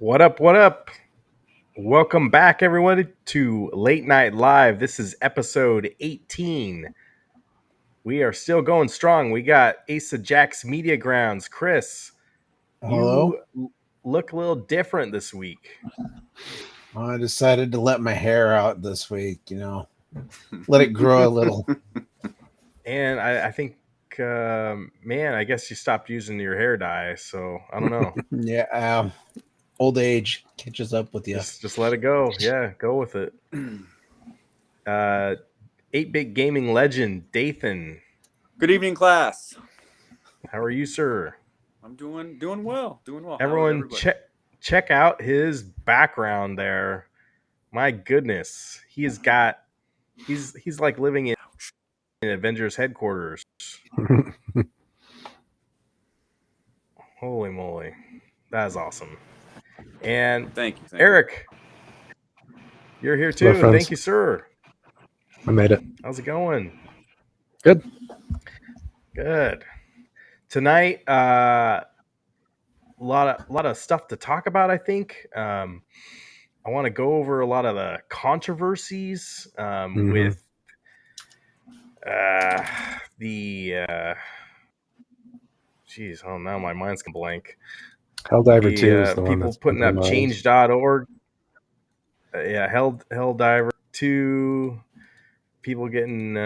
What up? What up? Welcome back, everyone, to Late Night Live. This is episode 18. We are still going strong. We got Asa Jack's Media Grounds. Chris, Hello. you look a little different this week. I decided to let my hair out this week, let it grow a little. And I think, man, I guess you stopped using your hair dye, so I don't know. Yeah, old age catches up with you. Just let it go. Yeah, go with it. 8-bit gaming legend, Dathan. Good evening, class. How are you, sir? I'm doing well. Doing well. Everyone, check out his background there. My goodness, he's like living in Avengers headquarters. Holy moly, that is awesome. And thank you, Eric. You're here too. Thank you, sir. I made it. How's it going? Good. Tonight, a lot of stuff to talk about. I think I want to go over a lot of the controversies with geez, oh, now my mind's gonna blank. Helldiver 2 is the one people that's putting up change.org. Helldiver 2. People getting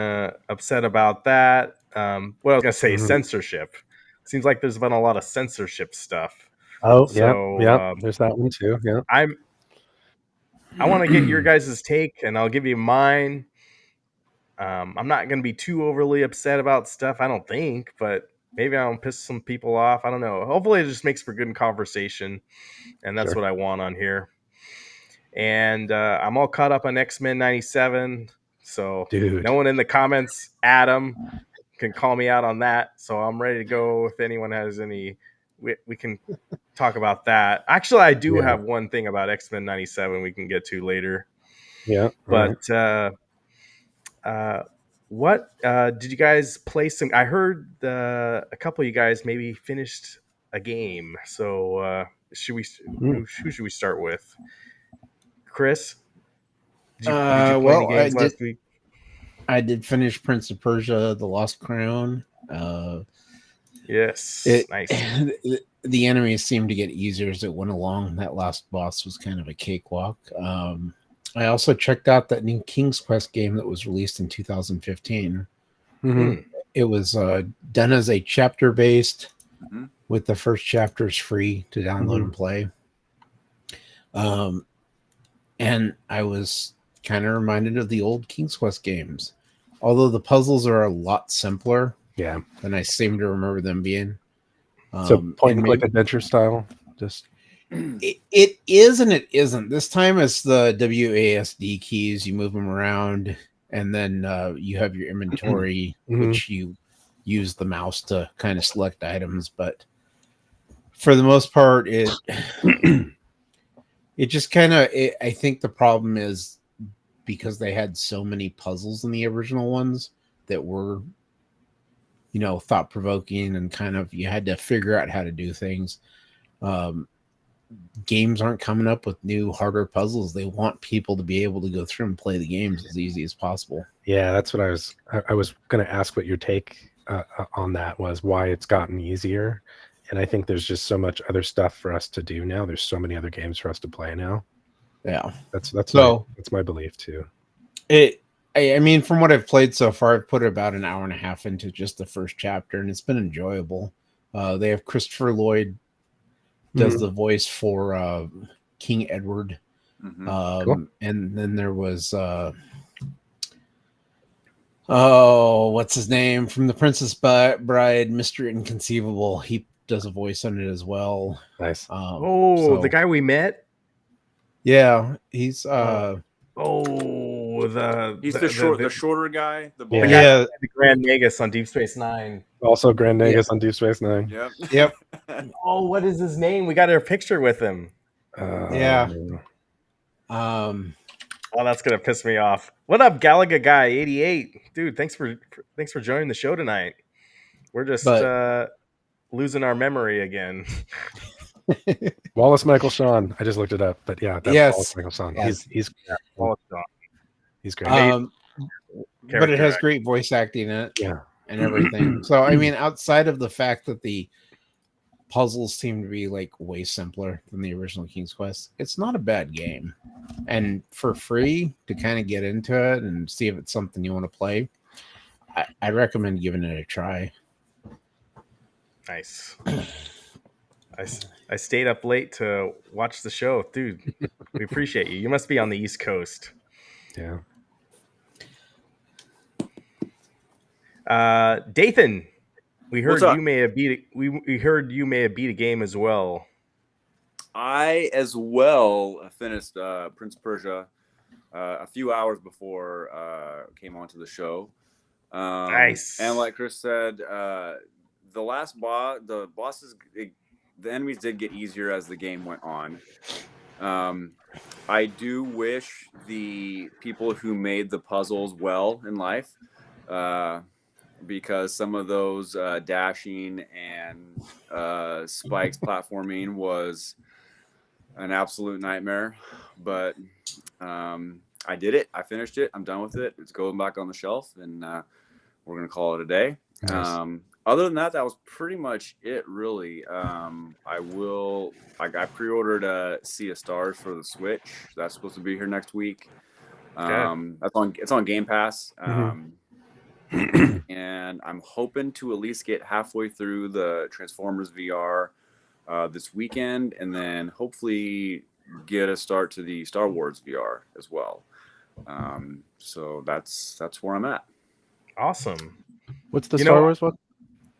upset about that. What I was gonna say, censorship. Seems like there's been a lot of censorship stuff. Oh, so, yeah. There's that one too. Yeah. I want to get your guys' take, and I'll give you mine. I'm not going to be too overly upset about stuff, I don't think, but maybe I'll piss some people off. I don't know. Hopefully, it just makes for good conversation, and that's what I want on here. And I'm all caught up on X-Men 97, so no one in the comments, Adam, can call me out on that. So I'm ready to go. If anyone has any, we can talk about that. Actually, I do have one thing about X-Men 97 we can get to later. Yeah. But what did you guys play some? I heard a couple of you guys maybe finished a game. So who should we start with? Chris? Did you play any games last week? I did finish Prince of Persia: The Lost Crown. Yes, nice. The enemies seemed to get easier as it went along. That last boss was kind of a cakewalk. I also checked out that new King's Quest game that was released in 2015. It was done as a chapter-based, with the first chapters free to download and play. And I was kind of reminded of the old King's Quest games, although the puzzles are a lot simpler. Yeah, than I seem to remember them being. So point and click adventure style, just it is and it isn't. This time it's the WASD keys. You move them around, and then you have your inventory, which you use the mouse to kind of select items. But for the most part, it just kind of. I think the problem is because they had so many puzzles in the original ones that were, thought-provoking, and kind of you had to figure out how to do things. Games aren't coming up with new, harder puzzles. They want people to be able to go through and play the games as easy as possible. Yeah, that's what I was going to ask what your take on that was, why it's gotten easier. And I think there's just so much other stuff for us to do now. There's so many other games for us to play now. Yeah. That's my belief too. I mean, from what I've played so far, I've put about an hour and a half into just the first chapter, and it's been enjoyable. They have Christopher Lloyd does the voice for King Edward. Cool. And then there was, what's his name? From The Princess Bride, Mr. Inconceivable. He does a voice on it as well. Nice. The guy we met? Yeah, he's... he's the shorter guy, the Grand Nagus on Deep Space Nine. Also Grand Nagus on Deep Space Nine. Yep. Oh, what is his name? We got a picture with him. Yeah. Oh, that's gonna piss me off. What up, Galaga Guy 88? Dude, thanks for joining the show tonight. We're just losing our memory again. Wallace Michael Shawn. I just looked it up, but yeah, that's Yes. Wallace Michael Shawn. Yes. He's Well, it's he's great. But it has character great voice acting in it Yeah. and everything. So I mean, outside of the fact that the puzzles seem to be like way simpler than the original King's Quest, it's not a bad game. And for free to kind of get into it and see if it's something you want to play, I recommend giving it a try. Nice. I stayed up late to watch the show, dude. We appreciate you. You must be on the East Coast. Yeah. Dathan, we heard What's up? you may have beat. We heard you may have beat a game as well. I as well finished Prince of Persia a few hours before came onto the show. Nice. And like Chris said, the last boss, the enemies did get easier as the game went on. I do wish the people who made the puzzles well in life, because some of those dashing and spikes platforming was an absolute nightmare. But I did it. I finished it. I'm done with it. It's going back on the shelf, and we're gonna call it a day. Nice. Other than that, that was pretty much it, really. I pre-ordered Sea of Stars for the Switch. That's supposed to be here next week. It's on Game Pass. And I'm hoping to at least get halfway through the Transformers VR this weekend, and then hopefully get a start to the Star Wars VR as well. So that's where I'm at. Awesome. What's the Star Wars one?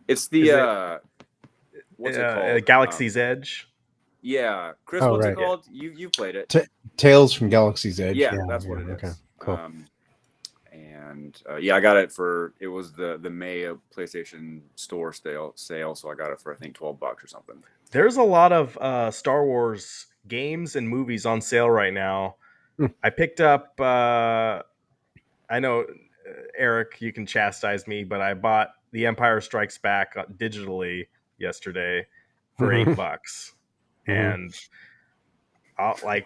It's the what's it called? Galaxy's Edge. Yeah, Chris, Oh, what's right, it called? You played it. Tales from Galaxy's Edge. Yeah, that's what it is. Okay, cool. And I got it it was the May of PlayStation Store sale, so I got it for I think $12 or something. There's a lot of Star Wars games and movies on sale right now. I picked up. I know, Eric, you can chastise me, but I bought The Empire Strikes Back digitally yesterday for $8, and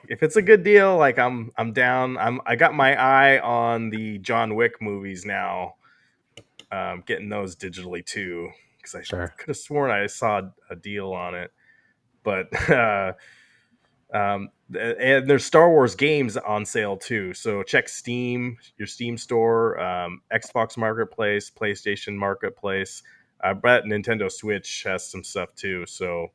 if it's a good deal, like I'm down. I got my eye on the John Wick movies now, getting those digitally too, because I could have sworn I saw a deal on it. But and there's Star Wars games on sale too, so check Steam, your Steam store, Xbox Marketplace, PlayStation Marketplace. I bet Nintendo Switch has some stuff too. So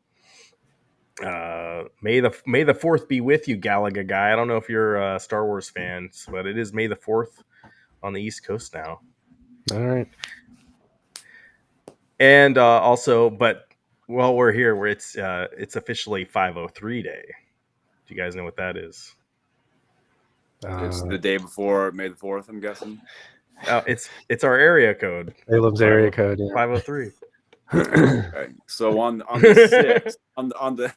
may the 4th be with you, Galaga guy. I don't know if you're a Star Wars fan, but it is May the 4th on the East Coast now. All right. And also, but while we're here, it's officially 503 Day. Do you guys know what that is? It's the day before May the 4th, I'm guessing. It's our area code. Salem's area code. Yeah. 503. Right. So on the 6th, on the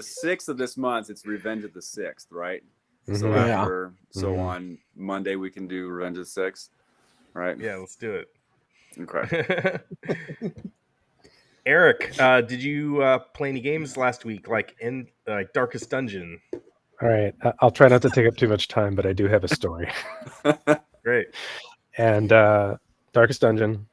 6th of this month, it's Revenge of the 6th, right? So on Monday we can do Revenge of the 6th, right? Yeah, let's do it. Okay. Eric, did you play any games last week, like in Darkest Dungeon? All right. I'll try not to take up too much time, but I do have a story. Great. And Darkest Dungeon,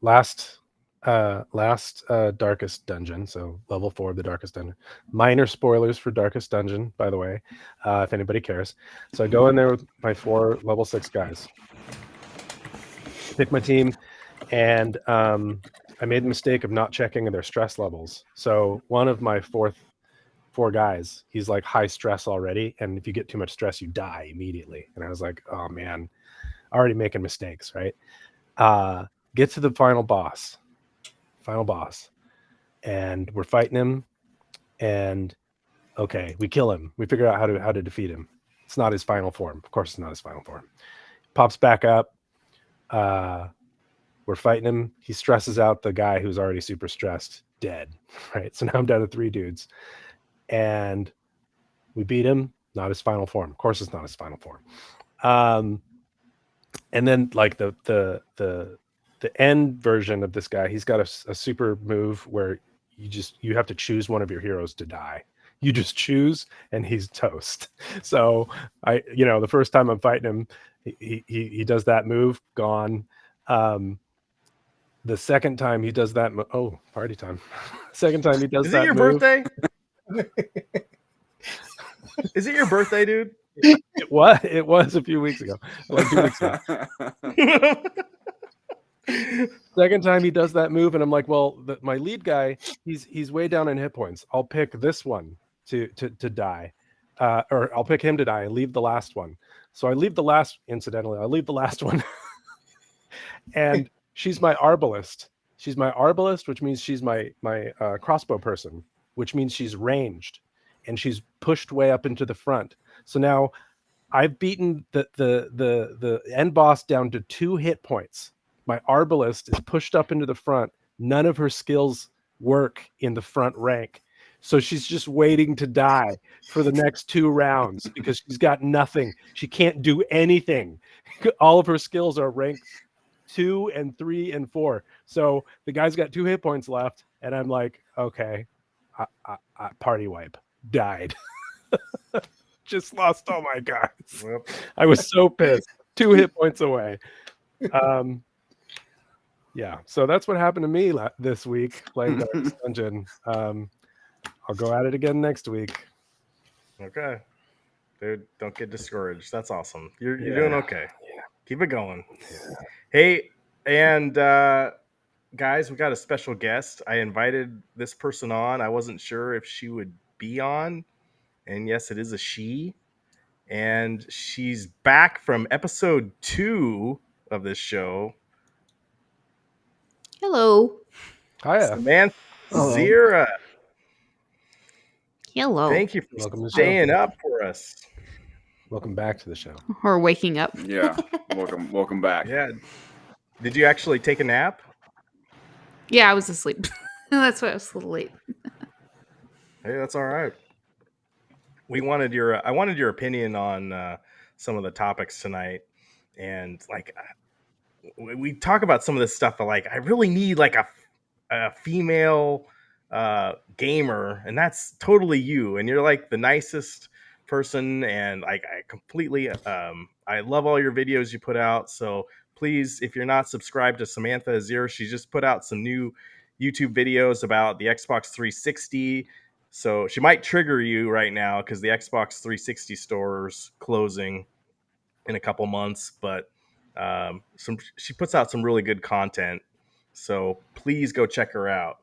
last Darkest Dungeon, so level 4 of the Darkest Dungeon. Minor spoilers for Darkest Dungeon, by the way, if anybody cares. So I go in there with my 4 level 6 guys, pick my team, and I made the mistake of not checking their stress levels. So one of my 4 guys, he's like high stress already, and if you get too much stress, you die immediately. And I was like, oh man, already making mistakes, right? Get to the final boss, and we're fighting him, and okay, we kill him. We figure out how to defeat him. It's not his final form. Of course, it's not his final form. Pops back up. We're fighting him. He stresses out the guy who's already super stressed, dead. Right. So now I'm down to 3 dudes, and we beat him. Not his final form. Of course, it's not his final form. And then like the end version of this guy, he's got a super move where you have to choose one of your heroes to die. You just choose, and he's toast. So the first time I'm fighting him, he does that move, gone. The second time he does that, oh, party time. Second time he does Is that it your move, birthday? Is it your birthday, dude? It was a few weeks ago, like 2 weeks ago. Second time he does that move, and I'm like, well, my lead guy, he's way down in hit points. I'll pick this one to die, or I'll pick him to die and leave the last one. So I leave the last. Incidentally, I leave the last one, and she's my arbalist. She's my arbalist, which means she's my crossbow person, which means she's ranged, and she's pushed way up into the front. So now I've beaten the end boss down to 2 hit points. My arbalist is pushed up into the front. None of her skills work in the front rank. So she's just waiting to die for the next 2 rounds because she's got nothing. She can't do anything. All of her skills are ranked 2 and 3 and 4. So the guy's got 2 hit points left. And I'm like, okay, I party wipe. Died. Just lost all my guys. Well, I was so pissed. 2 hit points away. Yeah, so that's what happened to me this week playing Darkest Dungeon. I'll go at it again next week. okay. Dude, don't get discouraged. That's awesome. You're doing okay. Yeah. Keep it going. Yeah. Hey, and guys, we got a special guest. I invited this person on. I wasn't sure if she would be on. And yes, it is a she. And she's back from episode 2 of this show. Hello. Hiya. Samantha Hello. Zira. Hello. Thank you for Welcome to the show. staying up for us. Welcome back to the show. Or waking up. Yeah, welcome back. Yeah. Did you actually take a nap? Yeah, I was asleep. That's why I was a little late. Hey, that's all right. I wanted your opinion on some of the topics tonight, and like we talk about some of this stuff, but like I really need like a female gamer, and that's totally you. And you're like the nicest person, and like I completely I love all your videos you put out. So please, if you're not subscribed to Samantha Azir, she just put out some new YouTube videos about the Xbox 360. So she might trigger you right now because the Xbox 360 store's closing in a couple months, but she puts out some really good content. So please go check her out.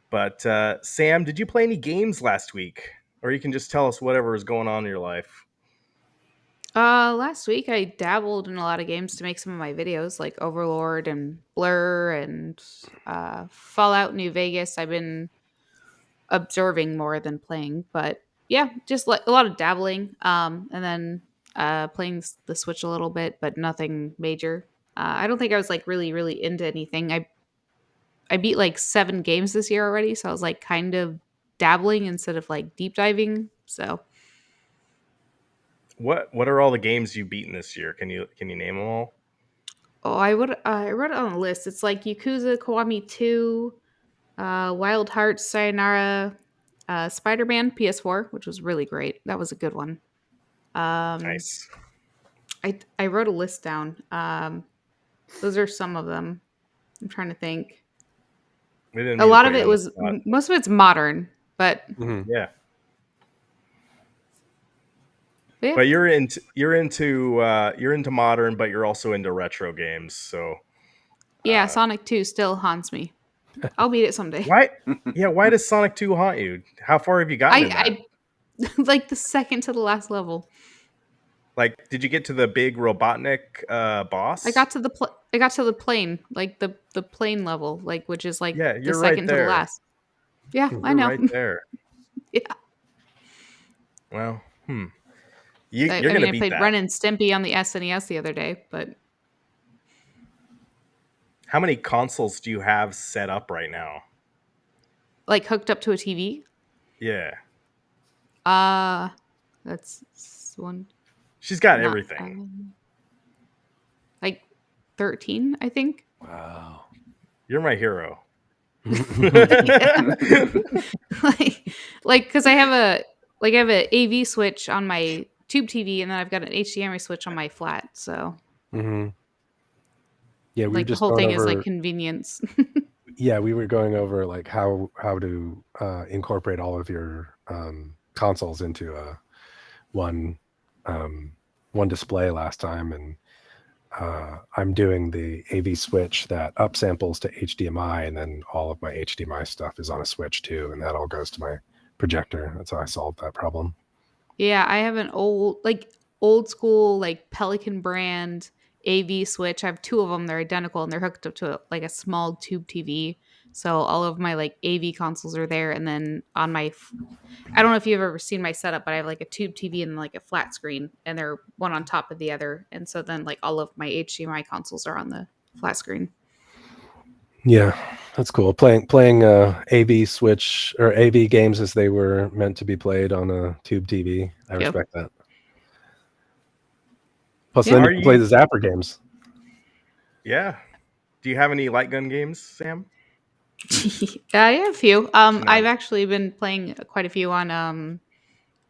But Sam, did you play any games last week? Or you can just tell us whatever is going on in your life. Last week I dabbled in a lot of games to make some of my videos, like Overlord and Blur and Fallout New Vegas. I've been observing more than playing, but yeah, just like a lot of dabbling. And then playing the Switch a little bit, but nothing major. I don't think I was like really into anything. I beat like 7 games this year already, so I was like kind of dabbling instead of like deep diving. So What are all the games you've beaten this year? Can you name them all? I wrote it on a list. It's like Yakuza Kiwami 2, Wild Hearts, Sayonara, Spider-Man PS4, which was really great. That was a good one. Nice. I wrote a list down. Those are some of them. I'm trying to think. A lot of it was most of it's modern, but Mhm. yeah. yeah. But you're into modern, but you're also into retro games. So Yeah, Sonic 2 still haunts me. I'll beat it someday. why? Yeah, why does Sonic 2 haunt you? How far have you gotten in that? I like the second to the last level. Like, did you get to the big Robotnik boss? I got to the plane, like the plane level, like which is like Yeah, the you're right second to the there. last. Yeah, I You're know. right there. Yeah. Well, you're I gonna mean, I beat played that. Ren and Stimpy on the SNES the other day, but How many consoles do you have set up right now? like hooked up to a TV. Yeah, That's one. she's got not- everything. like 13, I think. Wow. You're my hero. like because I have a AV switch on my tube TV, and then I've got an HDMI switch on my flat. So Hmm. Yeah, we were like the just whole going thing is like over. convenience. Yeah, we were going over like how to incorporate all of your consoles into one one display last time, and I'm doing the AV switch that upsamples to HDMI, and then all of my HDMI stuff is on a switch too, and that all goes to my projector. That's how I solved that problem. Yeah, I have an old school like Pelican brand AV switch. I have two of them. They're identical and they're hooked up to like a small tube TV. So all of my like AV consoles are there, and then on I don't know if you've ever seen my setup, but I have like a tube TV and like a flat screen, and they're one on top of the other. And so then like all of my HDMI consoles are on the flat screen. Yeah, that's cool. Playing AV switch or AV games as they were meant to be played on a tube TV. I Yep. respect that. Plus, Yeah. then you Are can play you- the Zapper games. Yeah. Do you have any light gun games, Sam? Yeah, a few. No. I've actually been playing quite a few on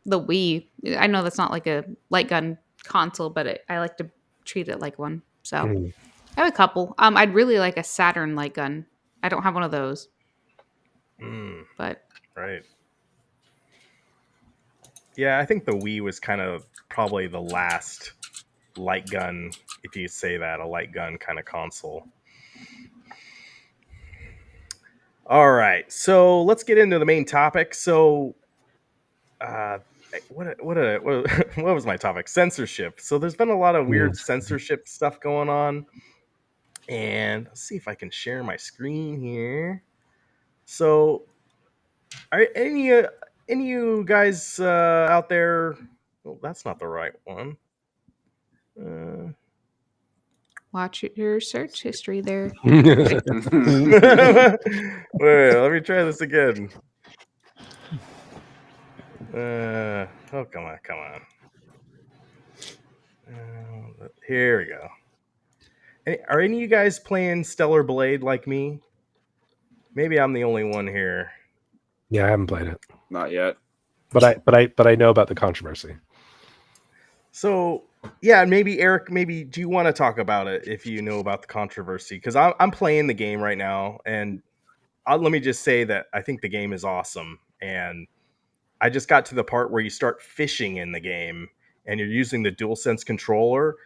the Wii. I know that's not like a light gun console, but I like to treat it like one. So Mhm. I have a couple. I'd really like a Saturn light gun. I don't have one of those, Mm, but right. Yeah, I think the Wii was kind of probably the last light gun, if you say that, a light gun kind of console. All right, so let's get into the main topic. So, what was my topic? Censorship. So there's been a lot of weird censorship stuff going on, and let's see if I can share my screen here. So, are any of you guys out there? Well, that's not the right one. watch your search history there. Wait, let me try this again. Oh, come on. Here we go. Are any of you guys playing Stellar Blade like me? Maybe I'm the only one here. Yeah, I haven't played it, Not yet. but I know about the controversy. So yeah, maybe Eric, do you want to talk about it if you know about the controversy? Because I'm playing the game right now, and let me just say that I think the game is awesome, and I just got to the part where you start fishing in the game, and you're using the DualSense controller,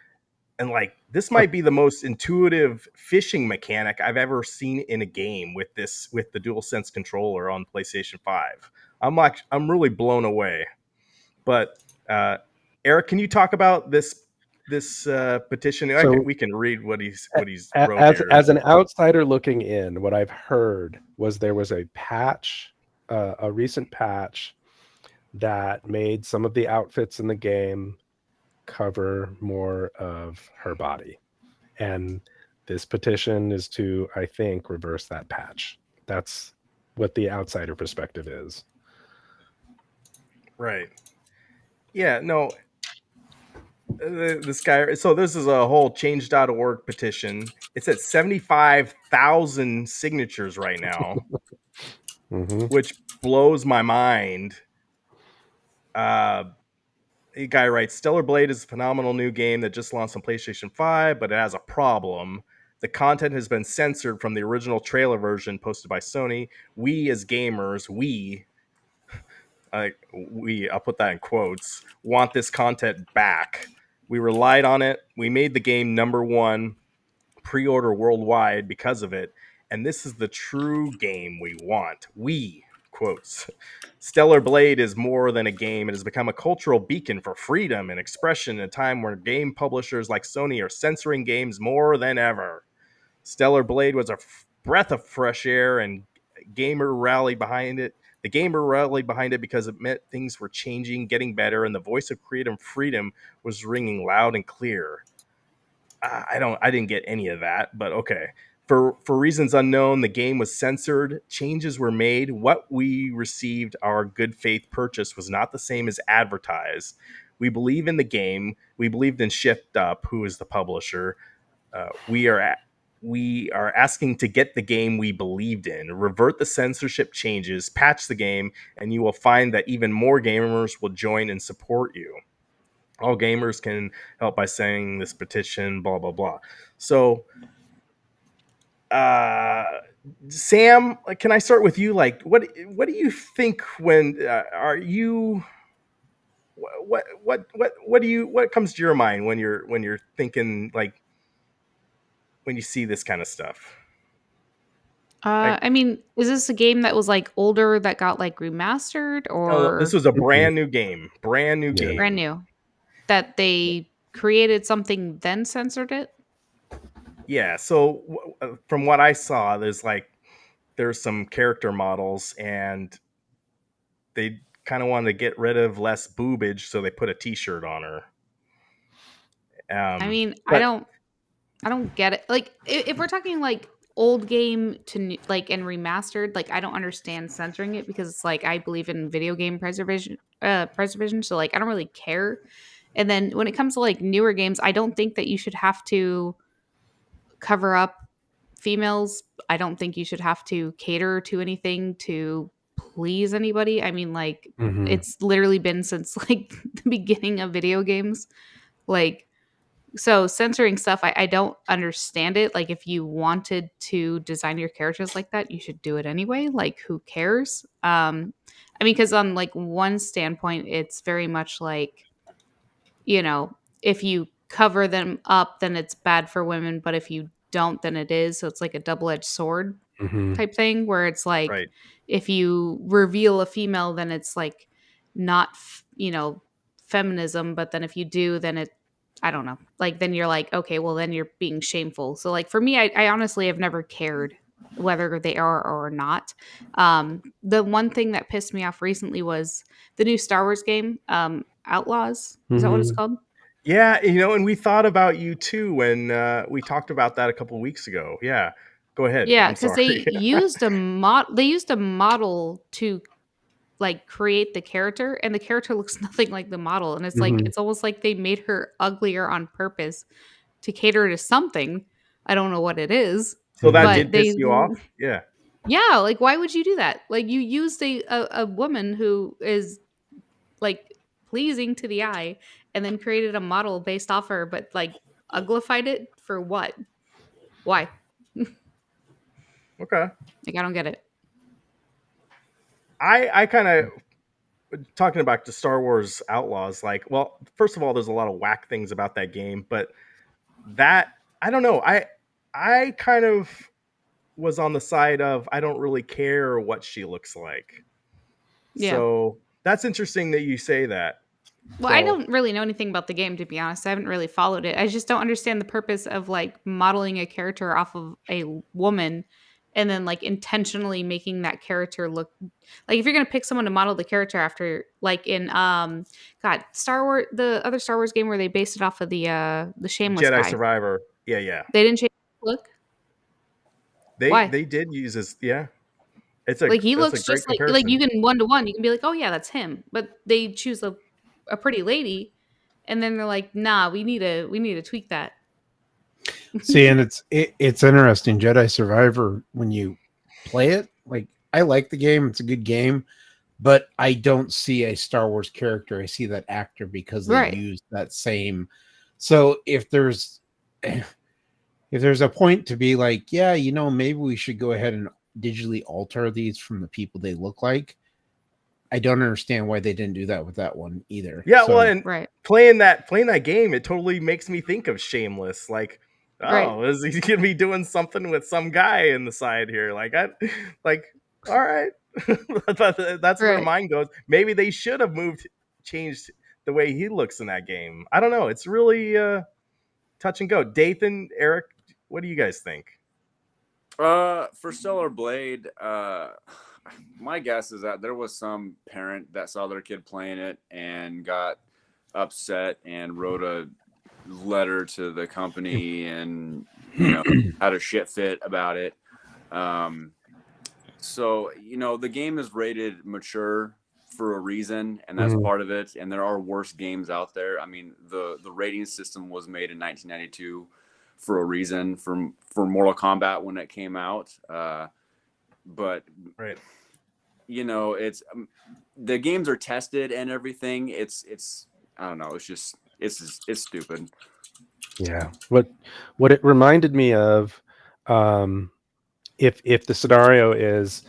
and like this might be the most intuitive fishing mechanic I've ever seen in a game with the DualSense controller on PlayStation 5. I'm really blown away. But Eric, can you talk about this petition? So- we can read what he's wrote As here. as an outsider looking in, what I've heard was there was a patch, a recent patch that made some of the outfits in the game cover more of her body, and this petition is to, I think, reverse that patch. That's what the outsider perspective is. Right. Yeah, no. This guy, so this is a whole change.org petition. It's at 75,000 signatures right now, which blows my mind. A guy writes, Stellar Blade is a phenomenal new game that just launched on PlayStation 5, but it has a problem. The content has been censored from the original trailer version posted by Sony. We as gamers, I'll put that in quotes, want this content back. We relied on it. We made the game #1 pre-order worldwide because of it. And this is the true game we want. We, quotes. Stellar Blade is more than a game. It has become a cultural beacon for freedom and expression in a time where game publishers like Sony are censoring games more than ever. Stellar Blade was a breath of fresh air, and gamer rallied behind it. The gamer rallied behind it because it meant things were changing, getting better, and the voice of creative freedom was ringing loud and clear. I didn't get any of that, but okay. For reasons unknown, the game was censored. Changes were made. What we received, our good faith purchase, was not the same as advertised. We believe in the game. We believed in Shift Up, who is the publisher. We are we are asking to get the game we believed in, revert the censorship changes, patch the game, and you will find that even more gamers will join and support you. All gamers can help by signing this petition, blah, blah, blah. So, Sam, can I start with you? Like, what do you think when are you? What comes to your mind when you're thinking, like, when you see this kind of stuff? Like, I mean, is this a game that was like older that got like remastered oh, this or was a brand new game, Yeah. brand new? That they created something then censored it? Yeah. So from what I saw, there's some character models, and they kind of wanted to get rid of less boobage, so they put a T-shirt on her. I mean, but I don't get it. Like, if we're talking like old game to new, like and remastered, like I don't understand censoring it because it's like I believe in video game preservation. So like I don't really care. And then when it comes to like newer games, I don't think that you should have to cover up females. I don't think you should have to cater to anything to please anybody. I mean, like Mhm. it's literally been since like the beginning of video games. Like so censoring stuff, I don't understand it. Like if you wanted to design your characters like that, you should do it anyway. Like who cares? I mean, because on like one standpoint, it's very much like, you know, if you cover them up, then it's bad for women, but if you don't, then it is. So it's like a double-edged sword Mhm. type thing where it's like right. if you reveal a female, then it's like not, feminism, but then if you do, then it I don't know. Like then you're like, okay, well then you're being shameful. So like for me, I honestly have never cared whether they are or not. The one thing that pissed me off recently was the new Star Wars game, Outlaws. Is that what it's Mhm. called? Yeah, and we thought about you too when we talked about that a couple of weeks ago. Yeah, go ahead. Yeah, I'm because sorry. they used they used a model to like create the character, and the character looks nothing like the model, and it's like Mhm. it's almost like they made her uglier on purpose to cater to something. I don't know what it is, So that Mhm. but did piss they you off? Yeah. yeah, like why would you do that? Like you used a woman who is like pleasing to the eye and then created a model based off her, but like uglified it for what? Why? Okay. Like I don't get it. I kind of talking about the Star Wars Outlaws. Like, well, first of all, there's a lot of whack things about that game, but that I don't know. I kind of was on the side of I don't really care what she looks like. Yeah. So that's interesting that you say that. Well, I So don't really know anything about the game, to be honest. I haven't really followed it. I just don't understand the purpose of like modeling a character off of a woman and then like intentionally making that character look like if you're gonna pick someone to model the character after, like in Star Wars, the other Star Wars game where they based it off of the Shameless Jedi guy. Survivor. Yeah, yeah. They didn't change the look. They Why? they did use this. Yeah, Like he that's a looks great just like comparison. you can one to one, you can be like, oh yeah, that's him. But they choose a pretty lady, and then they're like, nah, we need to tweak that. See, and it's interesting. Jedi Survivor, when you play it, like I like the game, it's a good game, but I don't see a Star Wars character. I see that actor because they Right. use that same. So if there's a point to be like, yeah, maybe we should go ahead and digitally alter these from the people they look like. I don't understand why they didn't do that with that one either. Yeah, So, well, and Right. playing that game, it totally makes me think of Shameless. Like, Right. oh, is he gonna be doing something with some guy in the side here? Like, all right, that's where Right. mine goes. Maybe they should have changed the way he looks in that game. I don't know. It's really touch and go. Dathan, Eric, what do you guys think? For Stellar Blade, my guess is that there was some parent that saw their kid playing it and got upset and wrote a letter to the company and had a shit fit about it. So the game is rated mature for a reason, and that's Mhm. part of it. And there are worse games out there. I mean, the rating system was made in 1992 for a reason for Mortal Kombat when it came out. But Right. you know, it's the games are tested and everything. It's I don't know. It's just it's stupid. Yeah. What it reminded me of, if the scenario is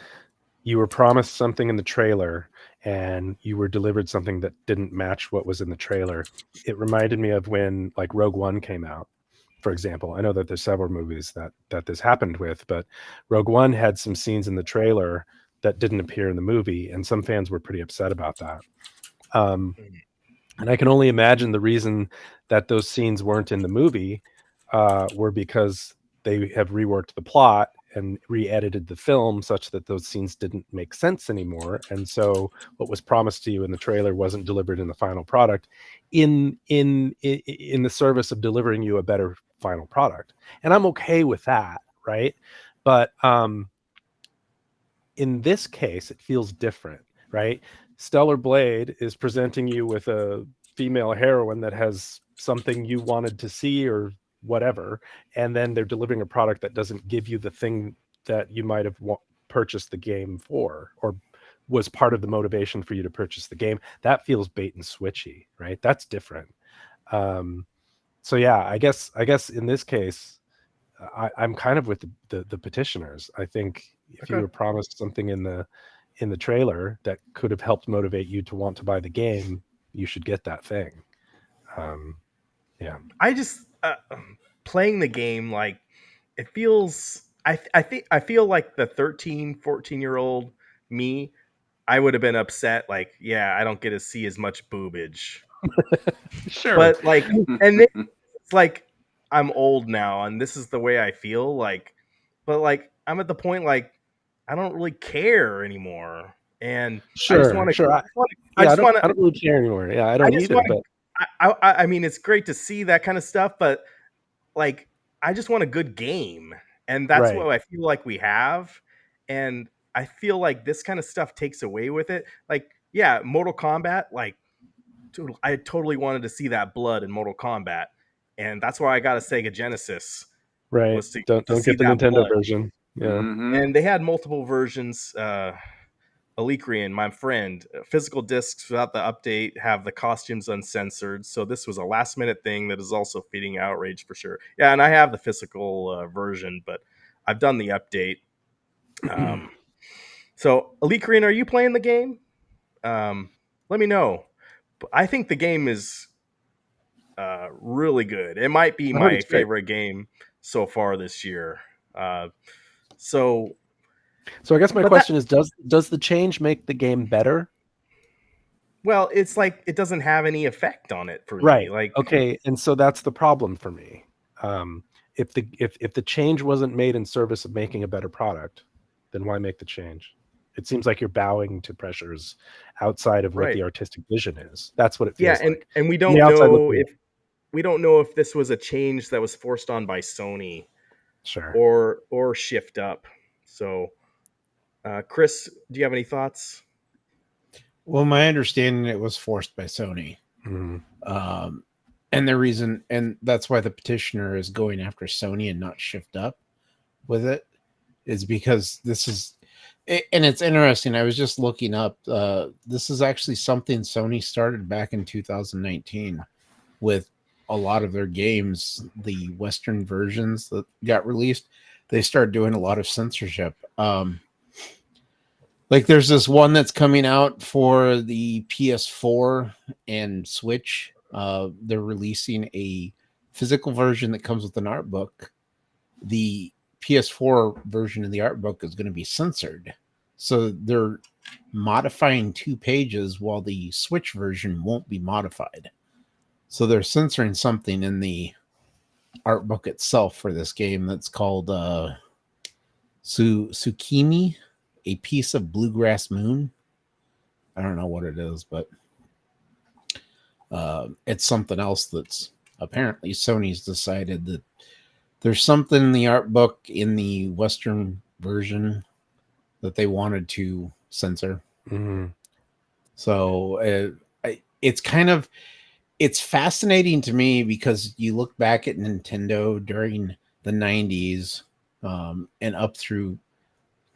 you were promised something in the trailer and you were delivered something that didn't match what was in the trailer, it reminded me of when like Rogue One came out, for example. I know that there's several movies that this happened with, but Rogue One had some scenes in the trailer that didn't appear in the movie, and some fans were pretty upset about that. And I can only imagine the reason that those scenes weren't in the movie were because they have reworked the plot and re-edited the film such that those scenes didn't make sense anymore. And so what was promised to you in the trailer wasn't delivered in the final product in the service of delivering you a better final product. And I'm okay with that, right? But in this case, it feels different, right? Stellar Blade is presenting you with a female heroine that has something you wanted to see or whatever, and then they're delivering a product that doesn't give you the thing that you might have purchased the game for, or was part of the motivation for you to purchase the game. That feels bait and switchy, right? That's different. So yeah, I guess in this case, I'm kind of with the petitioners. I think if you were promised something in the trailer that could have helped motivate you to want to buy the game, you should get that thing. Yeah. I just playing the game, like it feels. I feel like the 13, 14-year-old me, I would have been upset. Like, yeah, I don't get to see as much boobage. Sure. But like, and then it's like I'm old now, and this is the way I feel. Like, but like I'm at the point like I don't really care anymore, and sure, I just want to. Sure. I don't really care anymore. Yeah, I don't either. But I mean, it's great to see that kind of stuff, but like, I just want a good game, and that's what I feel like we have. And I feel like this kind of stuff takes away with it. Like, yeah, Mortal Kombat, like, I totally wanted to see that blood in Mortal Kombat, and that's why I got a Sega Genesis. Right. Don't get the Nintendo blood version. Yeah. Mm-hmm. And they had multiple versions. Alikrian, my friend, physical discs without the update have the costumes uncensored. So this was a last minute thing that is also feeding outrage for sure. Yeah, and I have the physical version, but I've done the update. So Alikrian, are you playing the game? Let me know. I think the game is really good. It might be my favorite game so far this year. So I guess my question is, does the change make the game better? Well, it's like it doesn't have any effect on it for me. Like, okay, and so that's the problem for me. If the change wasn't made in service of making a better product, then why make the change? It seems like you're bowing to pressures outside of what the artistic vision is. That's what it feels like. And we don't know if this was a change that was forced on by Sony, sure, or Shift Up. So, Chris, do you have any thoughts? Well, my understanding, it was forced by Sony. Mm-hmm. And the reason, and that's why the petitioner is going after Sony and not Shift Up with it, is because this is, and it's interesting. I was just looking up. This is actually something Sony started back in 2019 with a lot of their games, the Western versions that got released. They started doing a lot of censorship. Like there's this one that's coming out for the PS4 and Switch. They're releasing a physical version that comes with an art book. The PS4 version of the art book is going to be censored. So they're modifying 2 pages while the Switch version won't be modified. So they're censoring something in the art book itself for this game that's called Tsukimi, A Piece of Bluegrass Moon. I don't know what it is, but it's something else that's apparently Sony's decided that there's something in the art book in the Western version that they wanted to censor. Mm-hmm. So it's kind of, it's fascinating to me because you look back at Nintendo during the 90s and up through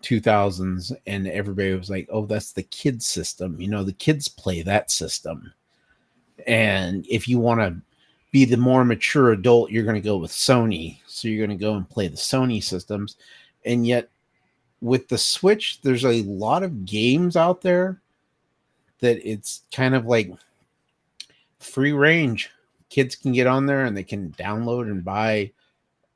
2000s, and everybody was like, oh, that's the kids system. You know, the kids play that system. And if you want to be the more mature adult, you're going to go with Sony. So you're going to go and play the Sony systems. And yet with the Switch, there's a lot of games out there that it's kind of like free range. Kids can get on there and they can download and buy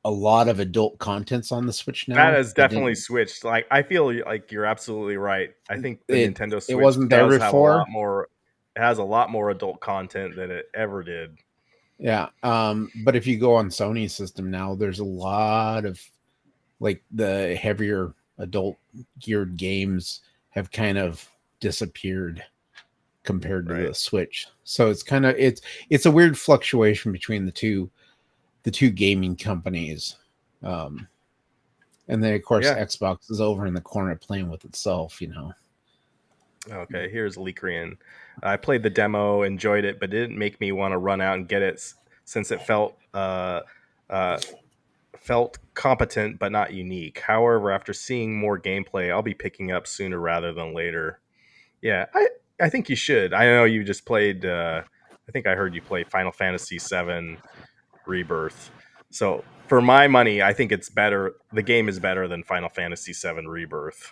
a lot of adult contents on the Switch now. That has definitely switched. Like, I feel like you're absolutely right. I think the Nintendo Switch wasn't there does have a before. lot more. It has a lot more adult content than it ever did. Yeah. But if you go on Sony's system now, there's a lot of like the heavier adult geared games have kind of disappeared compared to the Switch. So it's kind of it's a weird fluctuation between the two gaming companies. And then of course Xbox is over in the corner playing with itself, you know. Okay, here's Leakrian. I played the demo, enjoyed it, but it didn't make me want to run out and get it since it felt competent but not unique. However, after seeing more gameplay, I'll be picking up sooner rather than later. Yeah, I think you should. I know you just played. I think I heard you play Final Fantasy VII Rebirth. So for my money, I think it's better. The game is better than Final Fantasy VII Rebirth.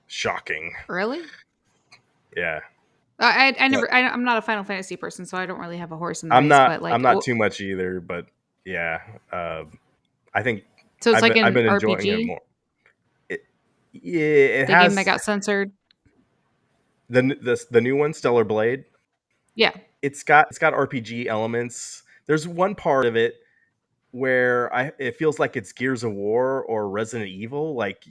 Shocking. Really? Yeah. I'm not a Final Fantasy person, so I don't really have a horse in the race. But like, I'm not too much either, but yeah, I think so. It's I've been an enjoying RPG? it more. It the has game that got censored. The new one, Stellar Blade. Yeah, it's got RPG elements. There's one part of it where it feels like it's Gears of War or Resident Evil, like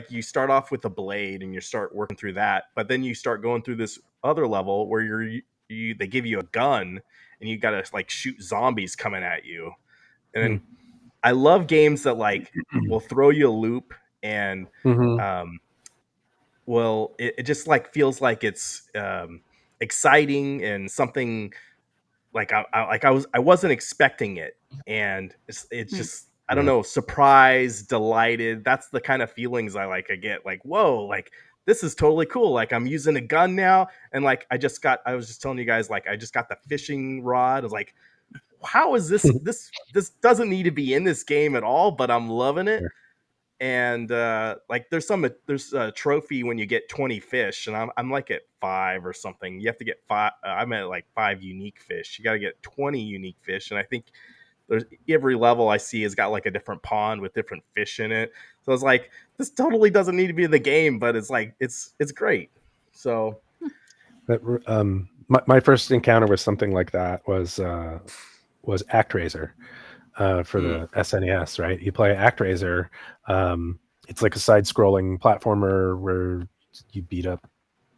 you start off with a blade and you start working through that, but then you start going through this other level where they give you a gun and you gotta like shoot zombies coming at you. And then I love games that like will throw you a loop and it just like feels like it's exciting and something like I wasn't expecting it, and it's just I don't know, surprised, delighted. That's the kind of feelings I get. Like, whoa, like this is totally cool. Like I'm using a gun now, and like I was just telling you guys, like I just got the fishing rod. I was like, how is this? This doesn't need to be in this game at all, but I'm loving it. And like there's a trophy when you get 20 fish, and I'm like at 5 or something. You have to get 5. I'm at like 5 unique fish. You got to get 20 unique fish, and I think there's every level I see has got like a different pond with different fish in it. So it's like this totally doesn't need to be in the game, but it's like it's great. So my first encounter with something like that was ActRaiser. For the SNES, right? You play ActRaiser. It's like a side-scrolling platformer where you beat up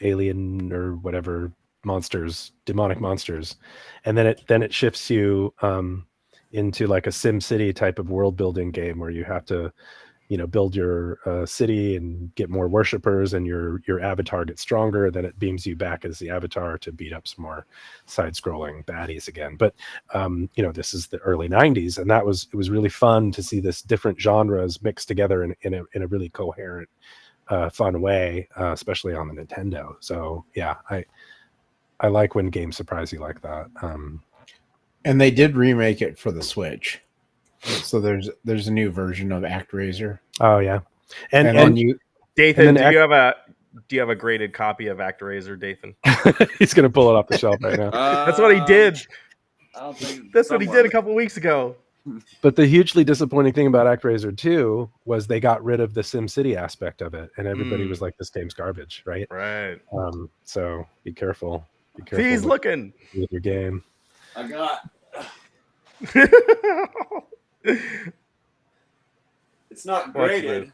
alien or whatever monsters, demonic monsters, and then it shifts you into like a SimCity type of world-building game where you have to, build your city and get more worshipers, and your avatar gets stronger. Then it beams you back as the avatar to beat up some more side-scrolling baddies again. But this is the early 90s, and it was really fun to see this different genres mixed together in a really coherent, fun way, especially on the Nintendo. So yeah, I like when games surprise you like that. And they did remake it for the Switch. So there's a new version of ActRaiser. Oh yeah, and Dathan, do you have a graded copy of ActRaiser, Dathan? He's gonna pull it off the shelf right now. That's what he did. That's what he did a couple weeks ago. But the hugely disappointing thing about ActRaiser 2 was they got rid of the SimCity aspect of it, and everybody was like, "This game's garbage," right? Right. So be careful. See, he's looking with your game. I got. It's not graded.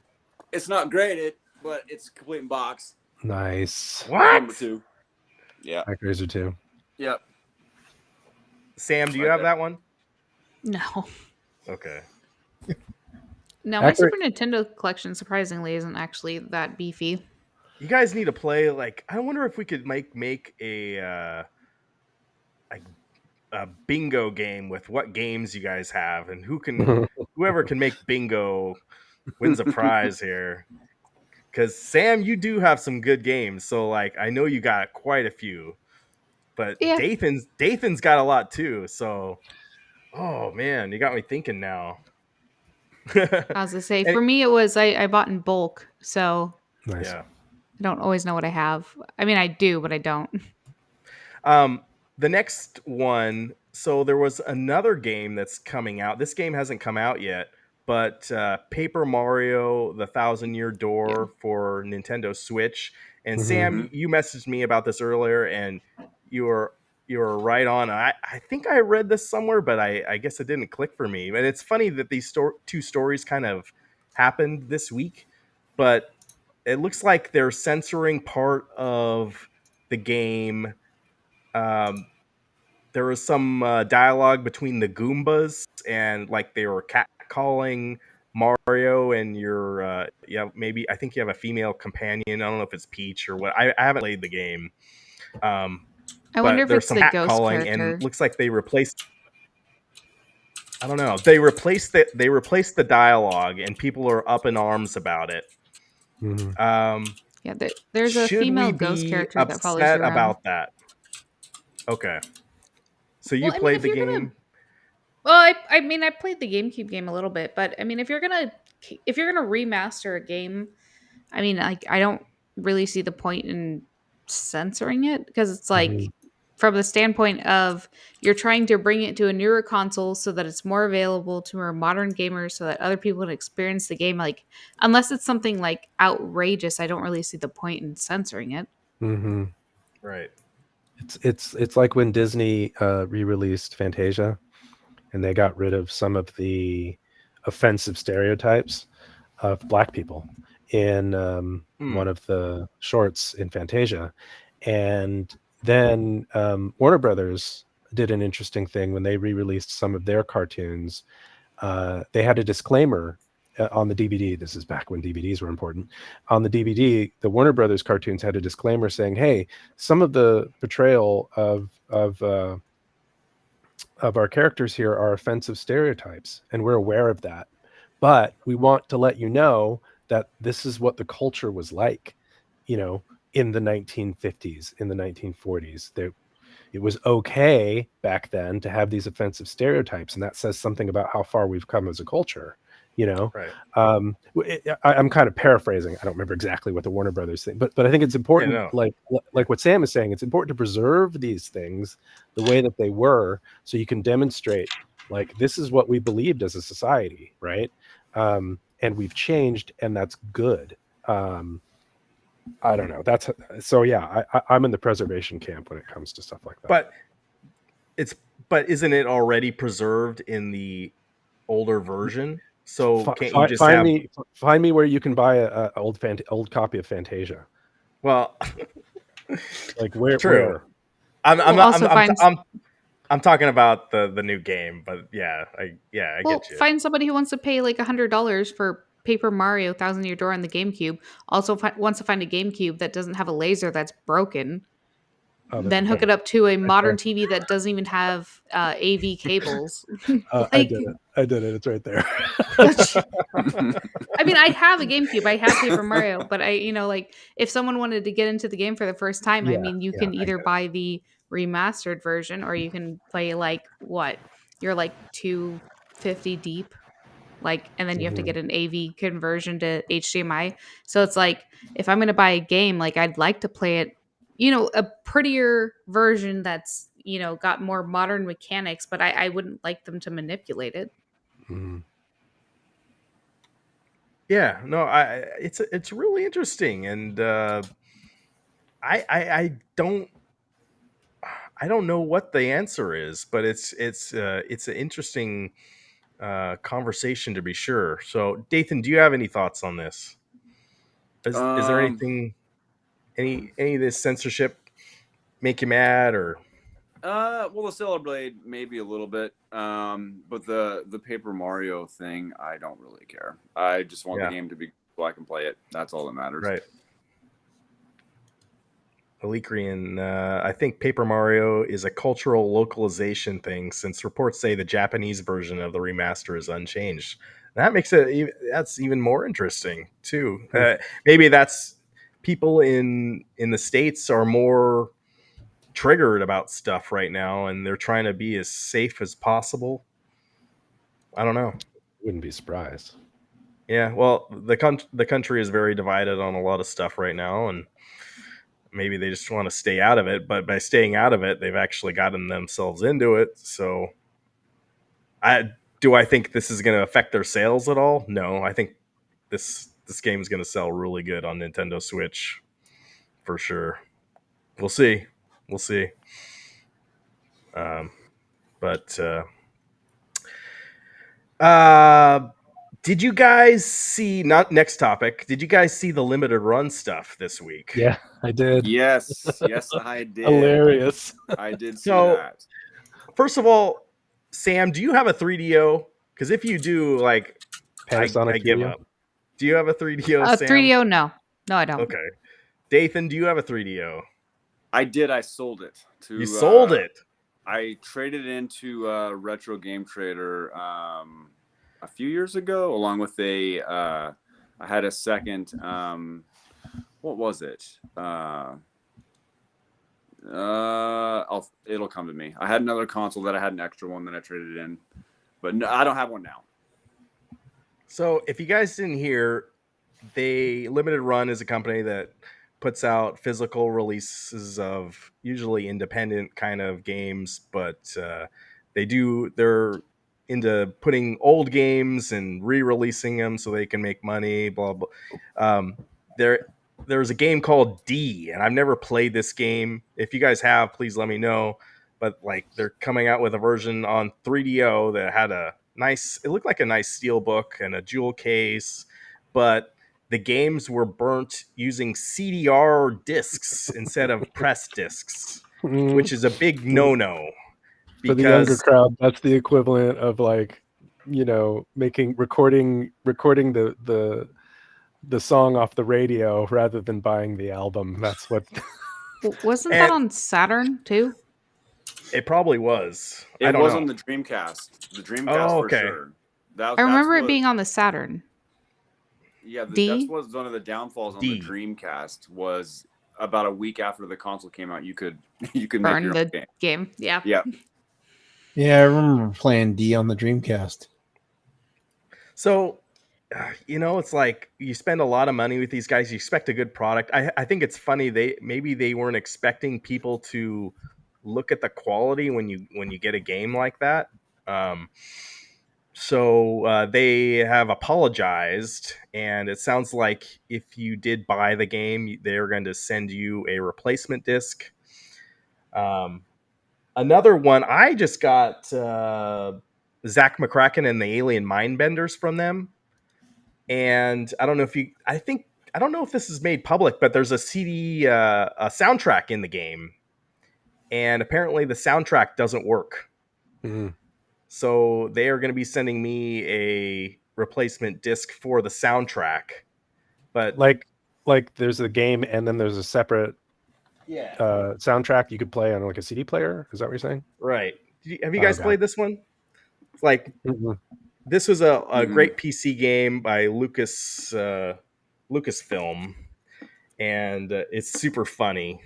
It's not graded, but it's complete in box. Nice. What? Number 2. Yeah. ActRaiser 2. Yep. Sam, do you have that one? No. Okay. No, my Super Nintendo collection surprisingly isn't actually that beefy. You guys need to play. Like, I wonder if we could make a a bingo game with what games you guys have, and whoever can make bingo wins a prize here. Because Sam, you do have some good games, so like I know you got quite a few, but Yeah. Dathan's got a lot too. So, oh man, you got me thinking now. I was gonna say, And- for me, it was I bought in bulk, so Nice. yeah. I don't always know what I have. I mean, I do, but I don't. The next one. So there was another game that's coming out. This game hasn't come out yet, but Paper Mario: The Thousand Year Door for Nintendo Switch. And Mhm. Sam, you messaged me about this earlier, and you were right on. I think I read this somewhere, but I guess it didn't click for me. And it's funny that these two stories kind of happened this week, but it looks like they're censoring part of the game. There was some dialogue between the Goombas, and like they were catcalling Mario, and your maybe I think you have a female companion. I don't know if it's Peach or what. I haven't played the game. I But wonder if there's it's some the ghost catcalling, character. and looks like they replaced. I don't know. They replaced the dialogue, and people are up in arms about it. Mhm. Yeah, there's a Should female we ghost be character that follows upset you around. about that? Okay. So you Well, I mean, played if the you're gonna- game? Well, I mean, I played the GameCube game a little bit, but I mean, if you're gonna remaster a game, I mean, like I don't really see the point in censoring it, because it's like Mhm. from the standpoint of you're trying to bring it to a newer console so that it's more available to more modern gamers, so that other people can experience the game. Like, unless it's something like outrageous, I don't really see the point in censoring it. Mhm. Right. It's like when Disney re-released Fantasia, and they got rid of some of the offensive stereotypes of black people in one of the shorts in Fantasia. And then Warner Brothers did an interesting thing when they re-released some of their cartoons. They had a disclaimer on the DVD. This is back when DVDs were important. On the DVD, the Warner Brothers cartoons had a disclaimer saying, "Hey, some of the portrayal of our characters here are offensive stereotypes, and we're aware of that. But we want to let you know that this is what the culture was like, you know, in the 1950s, in the 1940s. It was okay back then to have these offensive stereotypes, and that says something about how far we've come as a culture, you know." Right. I'm kind of paraphrasing. I don't remember exactly what the Warner Brothers thing, but I think it's important, no. like what Sam is saying, it's important to preserve these things the way that they were, so you can demonstrate like this is what we believed as a society, right? And we've changed, and that's good. I don't know. That's so. Yeah, I'm in the preservation camp when it comes to stuff like that. But isn't it already preserved in the older version? So can't you Fi- just find have? me find me where you can buy a old copy of Fantasia. Well, Like where? True. Where? I'm We'll not. also I'm talking about the new game, but yeah, I get you. find somebody who wants to pay like $100 for Paper Mario: Thousand Year Door on the GameCube. Also, wants to find a GameCube that doesn't have a laser that's broken. Oh, Then hook it up to a modern TV that doesn't even have AV cables. I did it. It's right there. I mean, I have a GameCube. I have Paper Mario, but like if someone wanted to get into the game for the first time, I mean, you can either buy the remastered version, or you can play like what? You're like 250 deep, like, and then you have to get an AV conversion to HDMI. So it's like if I'm going to buy a game, like I'd like to play it, a prettier version that's got more modern mechanics, but I wouldn't like them to manipulate it. Mhm. Yeah, no, it's really interesting, and I don't know what the answer is, but it's an interesting conversation to be sure. So, Dathan, do you have any thoughts on this? Is there anything, any of this censorship make you mad, or? Well, the Stellar Blade maybe a little bit, but the Paper Mario thing, I don't really care. I just want the game to be so I can play it. That's all that matters. Right. Alikrian, I think Paper Mario is a cultural localization thing, since reports say the Japanese version of the remaster is unchanged. That makes that's even more interesting too. Maybe that's people in the States are more triggered about stuff right now, and they're trying to be as safe as possible. I don't know. Wouldn't be surprised. Yeah, well, the country is very divided on a lot of stuff right now, and maybe they just want to stay out of it. But by staying out of it, they've actually gotten themselves into it. So, I think this is going to affect their sales at all? No, I think this game is going to sell really good on Nintendo Switch for sure. We'll see. We'll see. But did you guys see, not next topic, did you guys see the limited run stuff this week? Yeah, I did. Yes, I did. Hilarious. I did see So- that. First of all, Sam, do you have a 3DO? Because if you do, like, Panasonic I give 3DO? up. Do you have a 3DO, Sam? 3DO, no. No, I don't. Okay. Dathan, do you have a 3DO? I did. I sold it. You sold it. I traded it into Retro Game Trader a few years ago, along with I had a second. What was it? It'll come to me. I had another console that I had an extra one that I traded in, but no, I don't have one now. So if you guys didn't hear, Limited Run is a company that puts out physical releases of usually independent kind of games, but they're into putting old games and re-releasing them so they can make money, blah blah. There's a game called D, and I've never played this game. If you guys have, please let me know. But like, they're coming out with a version on 3DO that had it looked like a nice steel book and a jewel case, but the games were burnt using CDR discs instead of press discs, which is a big no-no. For the younger crowd, that's the equivalent of, like, recording the song off the radio rather than buying the album. That's what. Wasn't that on Saturn too? It probably was. I It don't was know. on the Dreamcast. The Dreamcast Oh, for okay. sure. I remember it being on the Saturn. Yeah, D? that was one of the downfalls on D. the Dreamcast. Was about a week after the console came out, you could make Burn your the own game. game. Yeah. Yeah. Yeah, I remember playing D on the Dreamcast. So, it's like you spend a lot of money with these guys. You expect a good product. I think it's funny maybe they weren't expecting people to look at the quality when you get a game like that. So they have apologized, and it sounds like if you did buy the game, they're going to send you a replacement disc. Another one, I just got Zach McCracken and the Alien Mindbenders from them. And I don't know if this is made public, but there's a CD, a soundtrack in the game. And apparently the soundtrack doesn't work. Mhm. So they are going to be sending me a replacement disc for the soundtrack. But Like there's a game and then there's a separate soundtrack you could play on, like, a CD player. Is that what you're saying? right. Have you guys Okay. played this one? It's like, Mhm. this was a Mhm. great PC game by Lucasfilm, and it's super funny.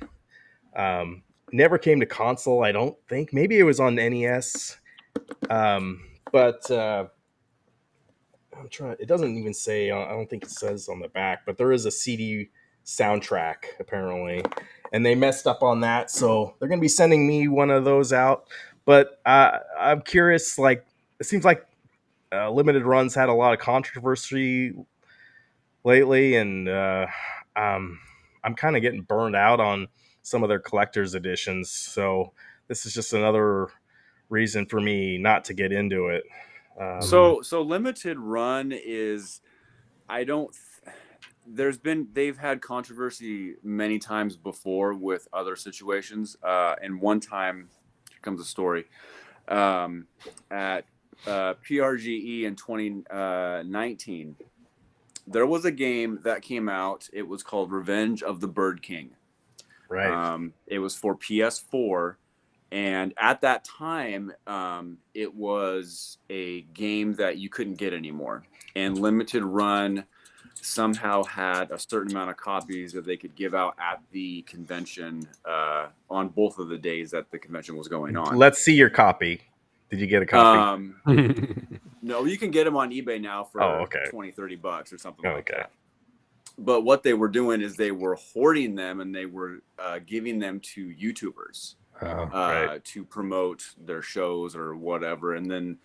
Never came to console, I don't think. Maybe it was on NES, but I'm trying. It doesn't even say. I don't think it says on the back, but there is a CD soundtrack apparently, and they messed up on that, so they're going to be sending me one of those out. But I'm curious. Like, it seems like Limited Run's had a lot of controversy lately, and I'm kind of getting burned out on some of their collector's editions. So this is just another reason for me not to get into it. So Limited Run is, they've had controversy many times before with other situations. And one time, here comes a story, at PRGE in 2019, there was a game that came out. It was called Revenge of the Bird King. Right. It was for PS4, and at that time, it was a game that you couldn't get anymore. And Limited Run somehow had a certain amount of copies that they could give out at the convention on both of the days that the convention was going on. Let's see your copy. Did you get a copy? No, you can get them on eBay now for okay. $20-$30 or something like Okay. that. But what they were doing is they were hoarding them, and they were giving them to YouTubers Right. to promote their shows or whatever. And then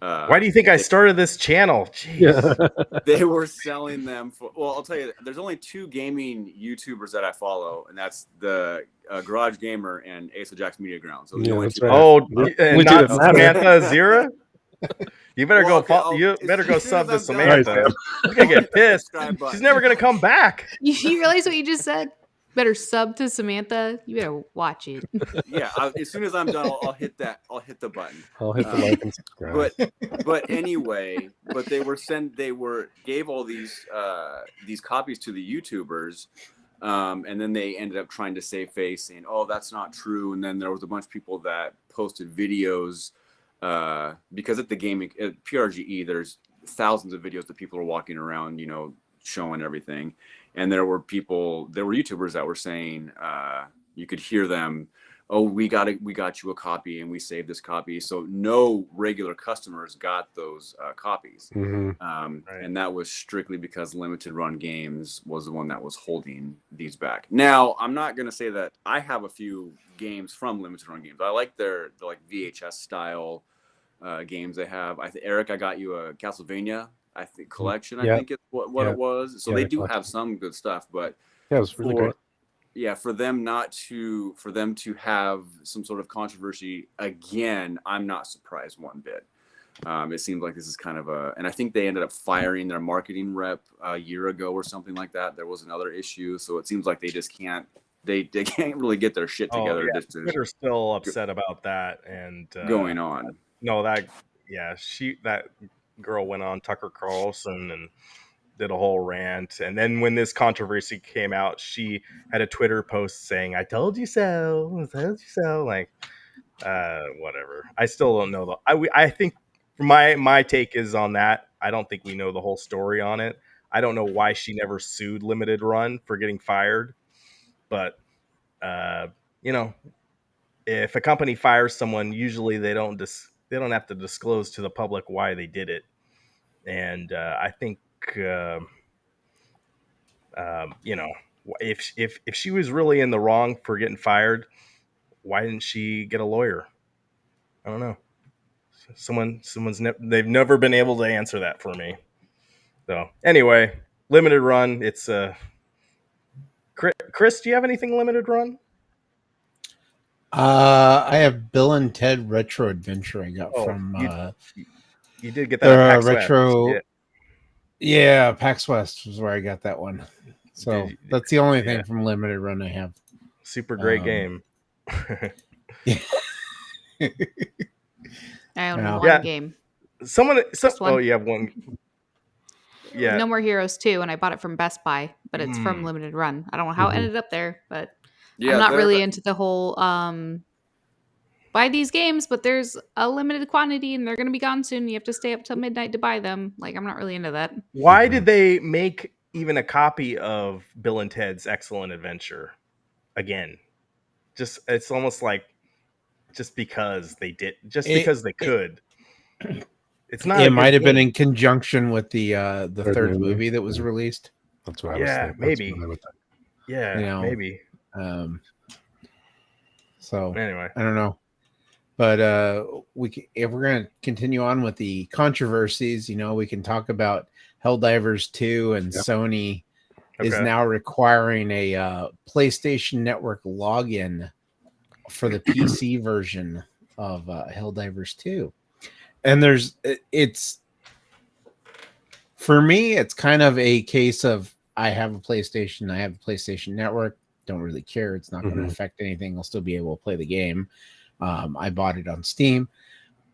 Why do you think I started this channel? Jeez. they were selling them for, well, I'll tell you, there's only 2 gaming YouTubers that I follow, and that's the Garage Gamer and Ace of Jacks Media Grounds. So the Yeah, only that's 2 right. Oh, We and do not it matter. Samantha Zira? You better Well, go. okay, You as better go soon as sub to I'm done- Samantha. Right, She's gonna get pissed. subscribe button. She's never gonna come back. You realize what you just said? Better sub to Samantha. You better watch it. Yeah, as soon as I'm done, I'll hit that. I'll hit the button. I'll hit the like and subscribe. But anyway, they gave all these copies to the YouTubers, and then they ended up trying to save face, saying, "Oh, that's not true." And then there was a bunch of people that posted videos because at the gaming at PRGE, there's thousands of videos that people are walking around, showing everything. And there were YouTubers that were saying, you could hear them, "Oh, we got you a copy, and we saved this copy." So no regular customers got those copies. Mhm. Right. And that was strictly because Limited Run Games was the one that was holding these back. Now, I'm not going to say that I have a few games from Limited Run Games. I like their like VHS style games they have. Eric, I got you a Castlevania collection. Yeah. I think it's what Yeah. it was. So Yeah, they the do collection. have some good stuff, but Yeah, it was really great. for them to have some sort of controversy again, I'm not surprised one bit. It seems like this is kind of and I think they ended up firing their marketing rep a year ago or something like that. There was another issue, so it seems like they just can't. They can't really get their shit together. Oh, yeah. Just to, Twitter's still upset about that and going on. No, that girl went on Tucker Carlson and did a whole rant. And then when this controversy came out, she had a Twitter post saying, "I told you so. I told you so." Like, whatever. I still don't know though. I think my take is on that. I don't think we know the whole story on it. I don't know why she never sued Limited Run for getting fired. But if a company fires someone, usually they don't have to disclose to the public why they did it. And I think if she was really in the wrong for getting fired, why didn't she get a lawyer? I don't know. They've never been able to answer that for me. So anyway, Limited Run. It's Chris, do you have anything Limited Run? I have Bill and Ted Retro Adventure. I got from you did get that at PAX retro. West. Yeah, PAX West was where I got that one. So that's the only thing yeah. from Limited Run I have. Super great game. I own Yeah. one game. One. one. Oh, you have one. Yeah. No More Heroes 2, and I bought it from Best Buy, but it's from Mm. Limited Run. I don't know how it ended up there, but Yeah, I'm not they're- really into the whole buy these games, but there's a limited quantity and they're going to be gone soon. You have to stay up till midnight to buy them. Like, I'm not really into that. Why did they make even a copy of Bill and Ted's Excellent Adventure again? It's almost like just because they did, because they could. It's not. It might have been in conjunction with the third movie. movie that was released. That's what I was Yeah, thinking. maybe. That's what I would think. Yeah, you know. maybe. So Anyway, I don't know, but if we're gonna continue on with the controversies, we can talk about Helldivers 2 and Yep. Sony is Okay. now requiring a PlayStation Network login for the PC version of Helldivers 2. And for me, it's kind of a case of I have a PlayStation Network. Don't really care. It's not going to affect anything. I'll still be able to play the game. I bought it on Steam,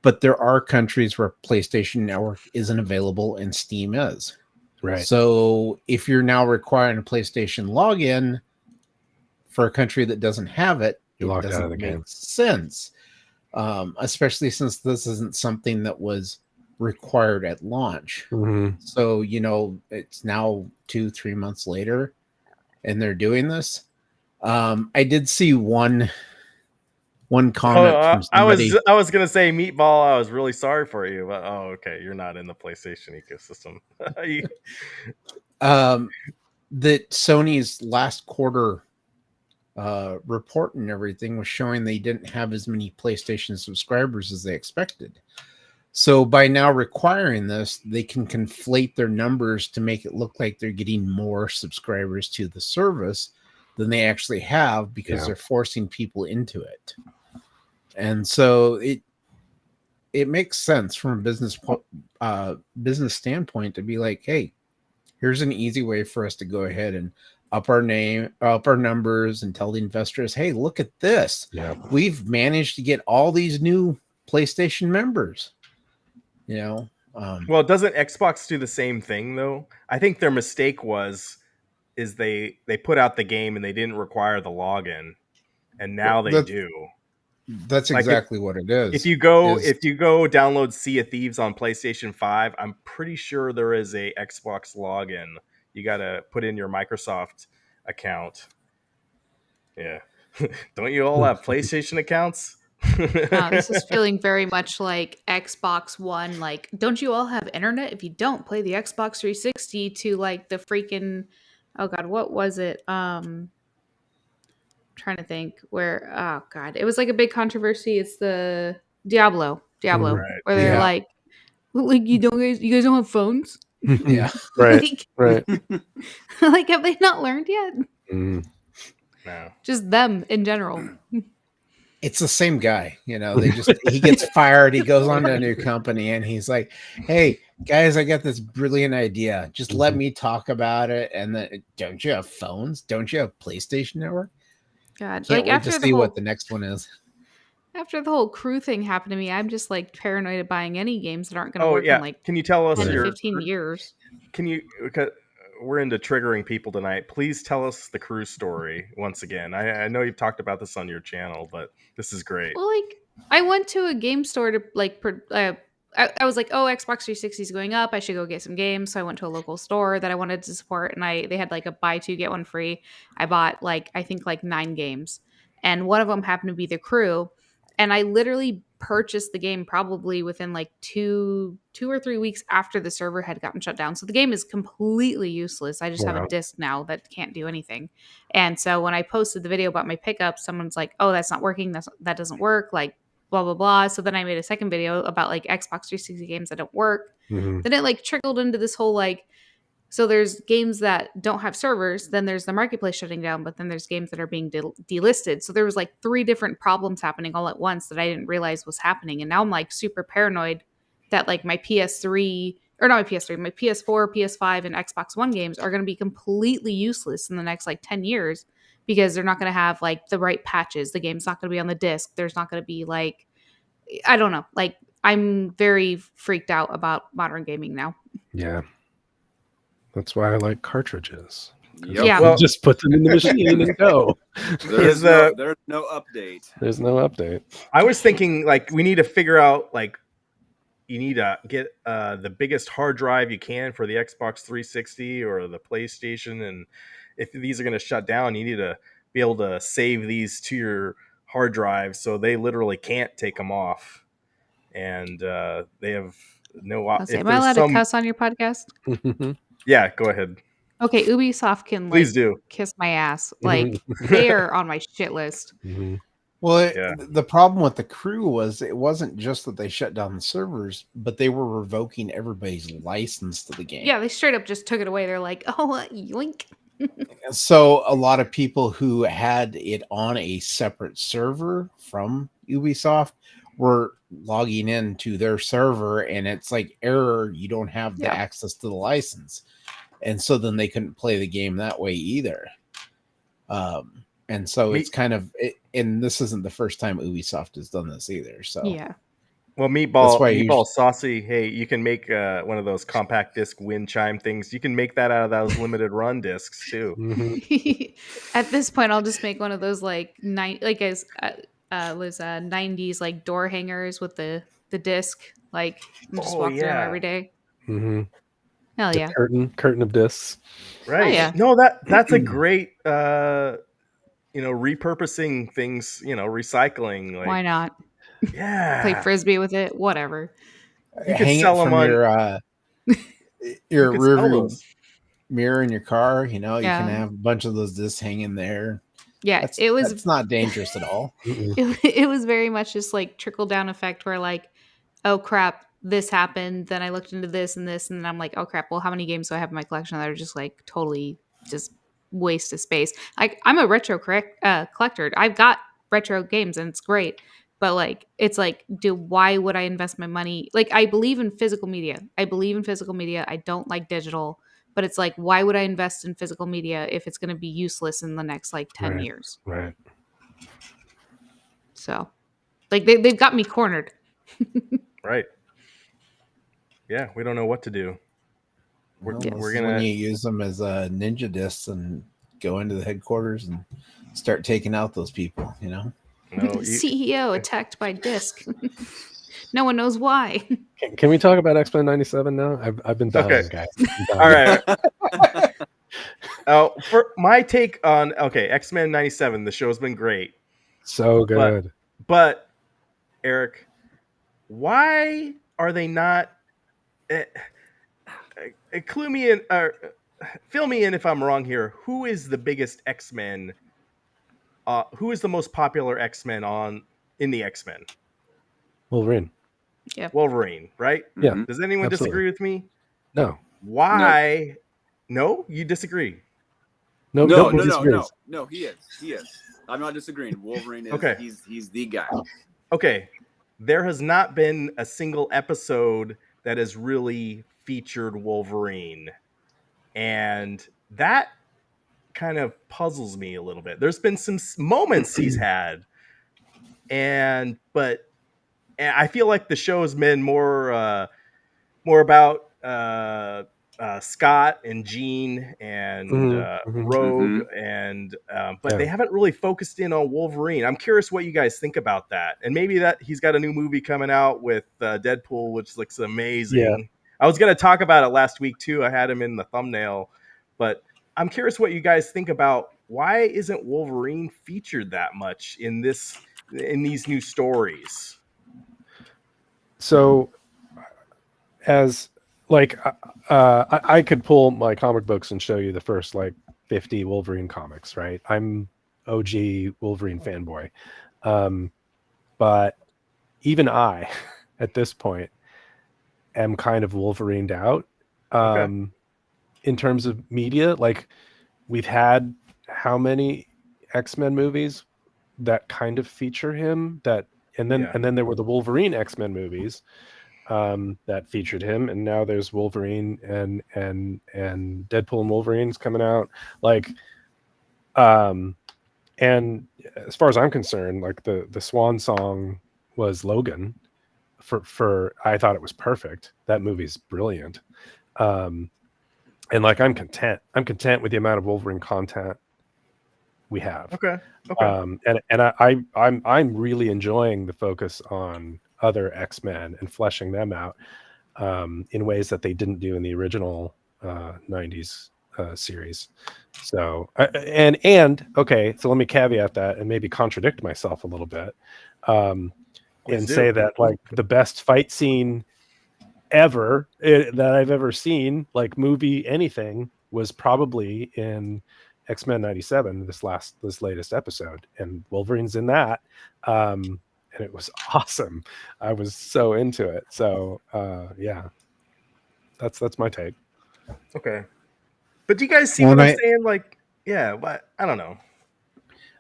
but there are countries where PlayStation Network isn't available and Steam is. Right. So if you're now requiring a PlayStation login for a country that doesn't have it, You're it locked out of doesn't the make game. sense. Especially since this isn't something that was required at launch. Mhm. So, it's now 2-3 months later and they're doing this. I did see one comment from somebody. I was gonna say Meatball. I was really sorry for you, but okay, you're not in the PlayStation ecosystem. That Sony's last quarter report and everything was showing they didn't have as many PlayStation subscribers as they expected. So by now requiring this, they can conflate their numbers to make it look like they're getting more subscribers to the service than they actually have, because Yeah. they're forcing people into it. And so it makes sense from a business standpoint to be like, hey, here's an easy way for us to go ahead and up our numbers and tell the investors, hey, look at this. Yeah. We've managed to get all these new PlayStation members. Well, doesn't Xbox do the same thing though? I think their mistake is they put out the game and they didn't require the login, and now they do. That's Like, exactly what it is. If you go download Sea of Thieves on PlayStation 5, I'm pretty sure there is a Xbox login. You got to put in your Microsoft account. Yeah. Don't you all have PlayStation accounts? This is feeling very much like Xbox One. Like, don't you all have internet? If you don't, play the Xbox 360 to like the freaking, oh god, what was it? Trying to think where. Oh god, it was like a big controversy. It's the Diablo, Right. where they're Yeah. like you guys don't have phones. Yeah. Right. Like, Right. like, have they not learned yet? Mm. No. Just them in general. It's the same guy, he gets fired, he goes on to a new company, and he's like, hey guys, I got this brilliant idea, just let me talk about it. And then, don't you have phones? Don't you have PlayStation Network? God, Can't like wait after to the see whole what the next one is. after the whole crew thing happened to me, I'm just like paranoid of buying any games that aren't going to Oh work yeah. in like Can you tell us 10 to your 15 years. Can you? Because we're into triggering people tonight. Please tell us the crew story once again. I know you've talked about this on your channel, but this is great. Well, like I went to a game store to like I was like, oh, Xbox 360 is going up. I should go get some games. So I went to a local store that I wanted to support, and they had like a buy two get one free. I bought I think 9 games, and one of them happened to be The Crew, and I literally purchased the game probably within like two or 3 weeks after the server had gotten shut down. So the game is completely useless. I just have Wow. a disc now that can't do anything. And so when I posted the video about my pickup, someone's like, "Oh, that's not working. That doesn't work." Like blah blah blah. So then I made a second video about like Xbox 360 games that don't work. Mhm. Then it trickled into this whole so there's games that don't have servers, then there's the marketplace shutting down, but then there's games that are being delisted. So there was 3 different problems happening all at once that I didn't realize was happening. And now I'm super paranoid that my PS3 or not my PS3, my PS4, PS5 and Xbox One games are going to be completely useless in the next 10 years because they're not going to have the right patches. The game's not going to be on the disc. There's not going to be I don't know. I'm very freaked out about modern gaming now. Yeah. That's why I like cartridges. Yep. Yeah. Well- Just put them in the machine and go. There's the- no update. There's no update. I was thinking we need to figure out you need to get the biggest hard drive you can for the Xbox 360 or the PlayStation, and if these are going to shut down, you need to be able to save these to your hard drive so they literally can't take them off, and they have no. Am I allowed to cuss on your podcast? Yeah, go ahead. Okay, Ubisoft can Please do. kiss my ass. They are on my shit list. Mhm. Well, Yeah. the problem with The Crew was it wasn't just that they shut down the servers, but they were revoking everybody's license to the game. Yeah, they straight up just took it away. They're like, oh, yoink. So a lot of people who had it on a separate server from Ubisoft were logging into their server, and it's error, you don't have the Yeah. access to the license. And so then they couldn't play the game that way either. And so it's kind of, and this isn't the first time Ubisoft has done this either. So Yeah. Well, That's why meatball saucy. Hey, you can make one of those compact disc wind chime things. You can make that out of those limited run discs too. Mhm. At this point, I'll just make one of those like as was 90s like door hangers with the disc. Like I'm just Oh, walking through them yeah. every day. Mhm. Hell The yeah! curtain of discs. Right. yeah. No, that's a great repurposing things, recycling. Like, Why not play yeah, frisbee with it? Whatever. you could hang it sell them from on. your You could sell rearview those. mirror in your car. You know, you can Yeah. have a bunch of those discs hanging there. Yeah, it was That's not dangerous at all. Mm-mm. it was very much just like trickle down effect where like, oh crap, this happened. Then I looked into this, and then I'm like, oh crap, well, how many games do I have in my collection that are just like totally just waste of space? Like I'm a retro collector. I've got retro games and it's great. But like it's like, why would I invest my money? Like I believe in physical media. I don't like digital. But it's like, why would I invest in physical media if it's going to be useless in the next like 10 Right. years? Right. So, like, they've got me cornered. Right. Yeah, we don't know what to do. Well, Yeah. this We're is when gonna. you use them as ninja discs and go into the headquarters and start taking out those people. You know. No, CEO attacked by disc. No one knows why. Can we talk about X-Men 97 now? I've been dying, Okay. guys. I'm dying. all right. For my take on X-Men 97, the show's been great. So good. But Eric, why are they not clue me in or fill me in if I'm wrong here. Who is the biggest X-Men? Who is the most popular X-Men in the X-Men? Wolverine. Wolverine, right? Yeah. Mhm. Does anyone Absolutely. disagree with me? No. Why? No, you disagree. No. No, Nobody no, no, disagrees. no, no. He is. I'm not disagreeing. Wolverine is. Okay. He's the guy. Okay, there has not been a single episode that has really featured Wolverine, and that kind of puzzles me a little bit. There's been some moments he's had, and I feel like the show has been more about Scott and Jean and Mhm, mhm. Rogue, Mhm. and but Yeah. they haven't really focused in on Wolverine. I'm curious what you guys think about that, and maybe that he's got a new movie coming out with Deadpool, which looks amazing. Yeah. I was going to talk about it last week too. I had him in the thumbnail, but I'm curious what you guys think about why isn't Wolverine featured that much in these new stories? So, as like, I could pull my comic books and show you the first like 50 Wolverine comics, right? I'm OG Wolverine fanboy, but even I, at this point, am kind of Wolverined out. Okay. In terms of media, like we've had how many X-Men movies that kind of feature him, and then there were the Wolverine X-Men movies that featured him, and now there's Wolverine and Deadpool and Wolverine's coming out. Like, and as far as I'm concerned, like the swan song was Logan. For I thought it was perfect. That movie's brilliant. And like I'm content with the amount of Wolverine content we have. Okay. And I'm really enjoying the focus on other X-Men and fleshing them out in ways that they didn't do in the original 90s series. So okay, so let me caveat that and maybe contradict myself a little bit and say that like the best fight scene ever that I've ever seen, like movie anything, was probably in X-Men 97, this latest episode, and Wolverine's in that, and it was awesome. I was so into it. So yeah, that's my take. Okay, but do you guys see what I'm saying? Like, yeah, but I don't know.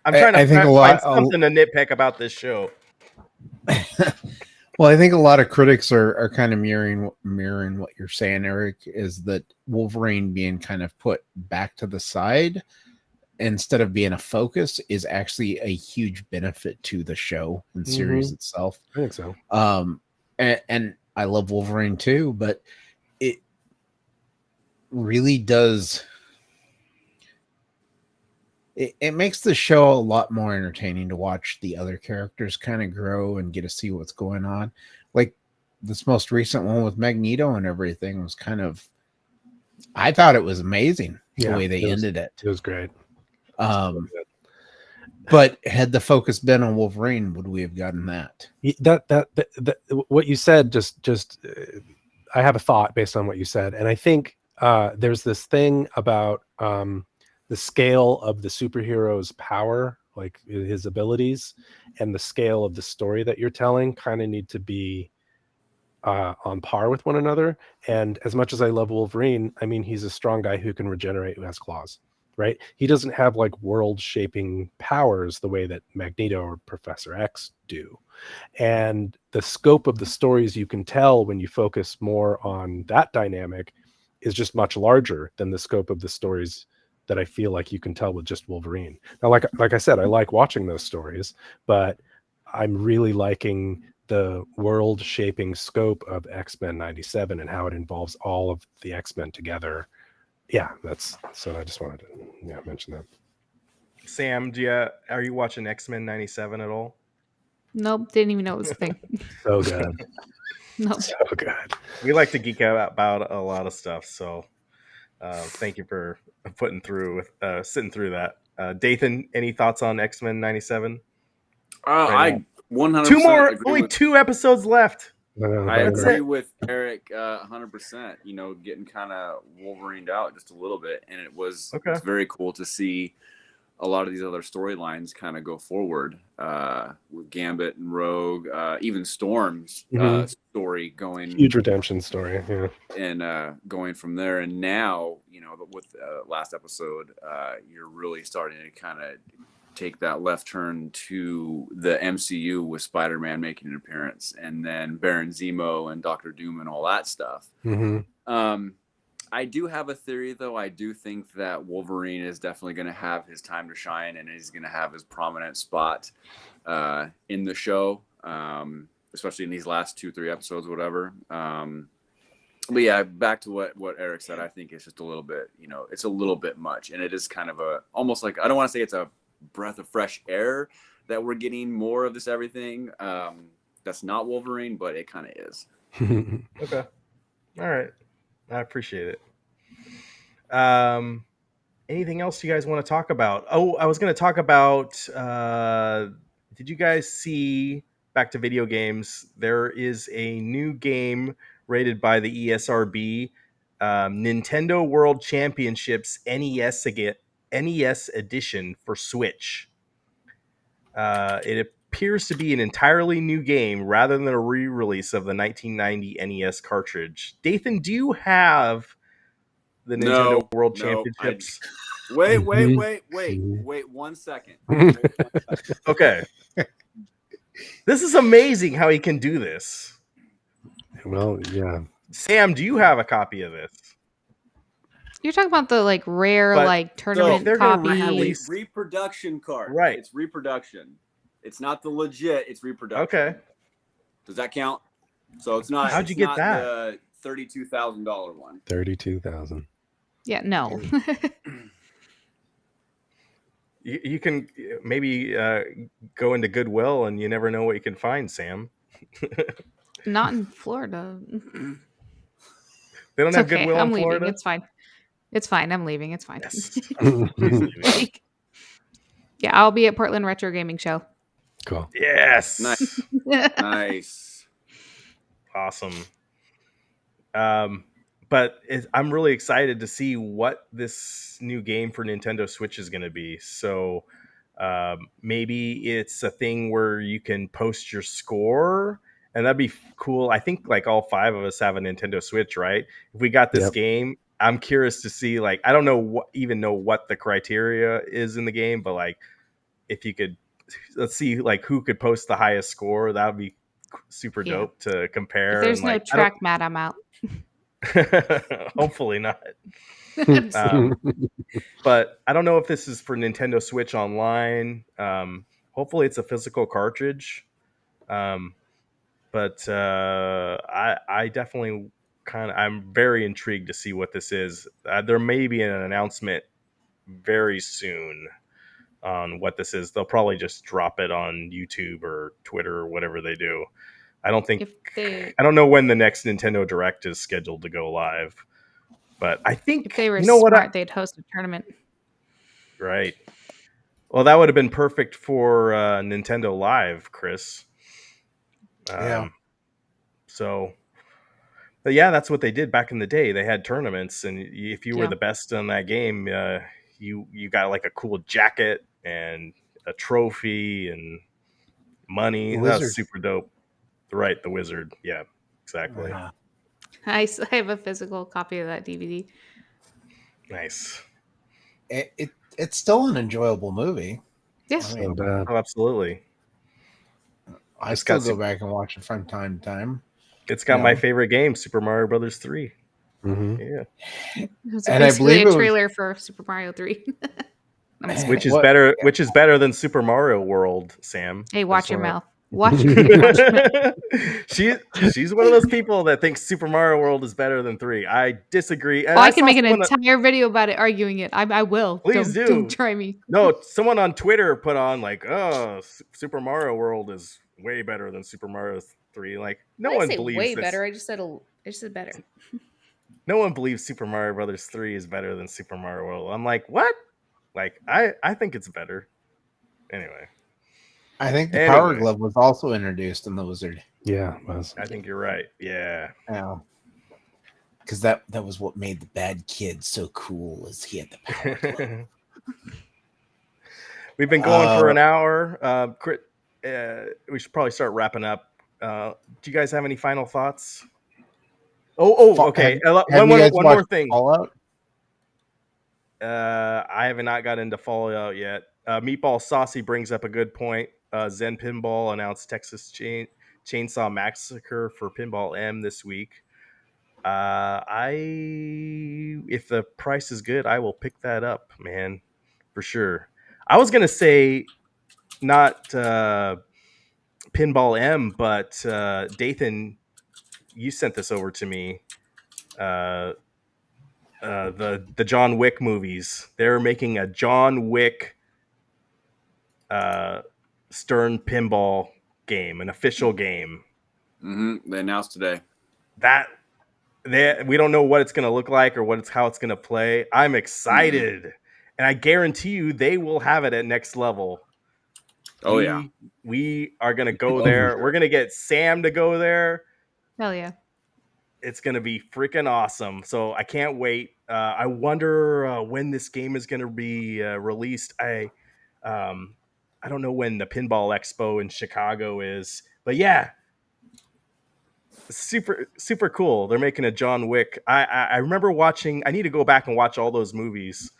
I'm trying to find something to nitpick about this show. Well, I think a lot of critics are kind of mirroring what you're saying, Eric, is that Wolverine being kind of put back to the side instead of being a focus is actually a huge benefit to the show and series itself. I think so. and I love Wolverine too, but it really does. It makes the show a lot more entertaining to watch the other characters kind of grow and get to see what's going on. Like this most recent one with Magneto and everything was kind of, I thought it was amazing the way they ended it. It was great. But had the focus been on Wolverine, would we have gotten that? That what you said just I have a thought based on what you said, and I think there's this thing about the scale of the superhero's power, like his abilities, and the scale of the story that you're telling kind of need to be on par with one another. And as much as I love Wolverine, I mean, he's a strong guy who can regenerate, who has claws, right? He doesn't have like world shaping powers the way that Magneto or Professor X do. And the scope of the stories you can tell when you focus more on that dynamic is just much larger than the scope of the stories that I feel like you can tell with just Wolverine. Now, like I said, I like watching those stories, but I'm really liking the world shaping scope of X-Men 97 and how it involves all of the X-Men together. Yeah, that's so I just wanted to mention that. Sam, are you watching X-Men 97 at all? Nope, didn't even know it was a thing. So good. Nope. So good. We like to geek out about a lot of stuff, so thank you for sitting through that. Dathan, any thoughts on X-Men 97? I 100% two more, agree only with, 2 episodes left. I agree with Eric 100%. You know, getting kind of Wolverined out just a little bit, and it's very cool to see a lot of these other storylines kind of go forward with Gambit and Rogue, even Storm's story going, huge redemption story, and going from there. And now, with last episode, you're really starting to kind of take that left turn to the MCU with Spider-Man making an appearance, and then Baron Zemo and Doctor Doom and all that stuff. I do have a theory, though. I do think that Wolverine is definitely going to have his time to shine, and he's going to have his prominent spot in the show, especially in these last 2-3 episodes, whatever. But yeah, back to what Eric said, I think it's just a little bit, it's a little bit much, and it is kind of almost like, I don't want to say it's a breath of fresh air that we're getting more of this everything. That's not Wolverine, but it kind of is. Okay. All right. I appreciate it. Anything else you guys want to talk about? Oh, I was going to talk about, did you guys see, back to video games, there is a new game rated by the ESRB, Nintendo World Championships NES edition for Switch. It appears to be an entirely new game rather than a re-release of the 1990 NES cartridge. Dathan, do you have the Nintendo World Championships? Wait 1 second. Okay. This is amazing how he can do this. Well, yeah. Sam, do you have a copy of this? You're talking about the rare tournament copy. Reproduction card. Right. It's reproduction. It's not the legit, it's reproduction. Okay. Does that count? So it's not. How'd you get that? The $32,000 one. 32,000. Yeah, no. You can maybe go into Goodwill, and you never know what you can find, Sam. Not in Florida. They don't have Goodwill I'm in leaving. Florida? It's fine. It's fine. I'm leaving. It's fine. Yes. Yeah, I'll be at Portland Retro Gaming Show. Cool. Yes. Nice. Nice. Awesome. But I'm really excited to see what this new game for Nintendo Switch is going to be. So maybe it's a thing where you can post your score, and that'd be cool. I think all 5 of us have a Nintendo Switch, right? If we got this game, I'm curious to see, I don't know what the criteria is in the game, but if you could, let's see who could post the highest score. That would be super dope to compare. If there's no track mat, I'm out. Hopefully not. But I don't know if this is for Nintendo Switch Online. Hopefully it's a physical cartridge. But but I definitely I'm very intrigued to see what this is. There may be an announcement very soon on what this is. They'll probably just drop it on YouTube or Twitter or whatever they do. I don't think If they I don't know when the next Nintendo Direct is scheduled to go live, but I think if they were you know what smart, they'd host a tournament. right. Well, that would have been perfect for Nintendo Live, Chris. Yeah. So, but yeah, that's what they did back in the day. They had tournaments, and if you were Yeah. the best in that game, you got like a cool jacket and a trophy and money. The That was Wizard. super dope. Right, the Wizard. Yeah, exactly. Yeah. I have a physical copy of that DVD. Nice. It's still an enjoyable movie. Yeah. I mean, And, Oh, absolutely. I It's still got go some- back and watch it from time to time. It's got Yeah. my favorite game, Super Mario Brothers 3. mhm. Yeah. It was And I basically believe a it was- trailer for Super Mario 3. I'm just Which kidding. is What- better than Super Mario World, Sam. Hey, I watch just your wanna- mouth. Watch your mouth. She's one of those people that thinks Super Mario World is better than 3. I disagree. And Oh, I can saw make an someone- entire video about it, arguing it. I will. Please Don't do. try me. No, someone on Twitter put on like, "Oh, Super Mario World is way better than Super Mario 3." Like, no one believes way this. better. I just said better. No one believes Super Mario Brothers 3 is better than Super Mario World. I'm like, what? Like, I think it's better. Anyway, I think the Power Anyway. Glove was also introduced in the Wizard. Yeah, it was. I think you're right. Yeah. Yeah. Because that was what made the bad kid so cool, is he had the Power Glove. We've been going for an hour. We should probably start wrapping up. Do you guys have any final thoughts? Okay. Have One you guys more watched thing. Fallout? I have not got into Fallout yet. Meatball Saucy brings up a good point. Zen Pinball announced Texas Chainsaw Massacre for Pinball M this week. If the price is good, I will pick that up, man, for sure. I was gonna say not Pinball M, but Dathan, you sent this over to me. The John Wick movies. They're making a John Wick Stern pinball game, an official game. They announced today. We don't know what it's going to look like or how it's going to play. I'm excited, and I guarantee you they will have it at Next Level. Oh, yeah. We are going to go there. We're going to get Sam to go there. Hell yeah. It's going to be freaking awesome. So I can't wait. I wonder when this game is going to be released. I don't know when the Pinball Expo in Chicago is, but yeah, super, super cool. They're making a John Wick. I remember watching, I need to go back and watch all those movies.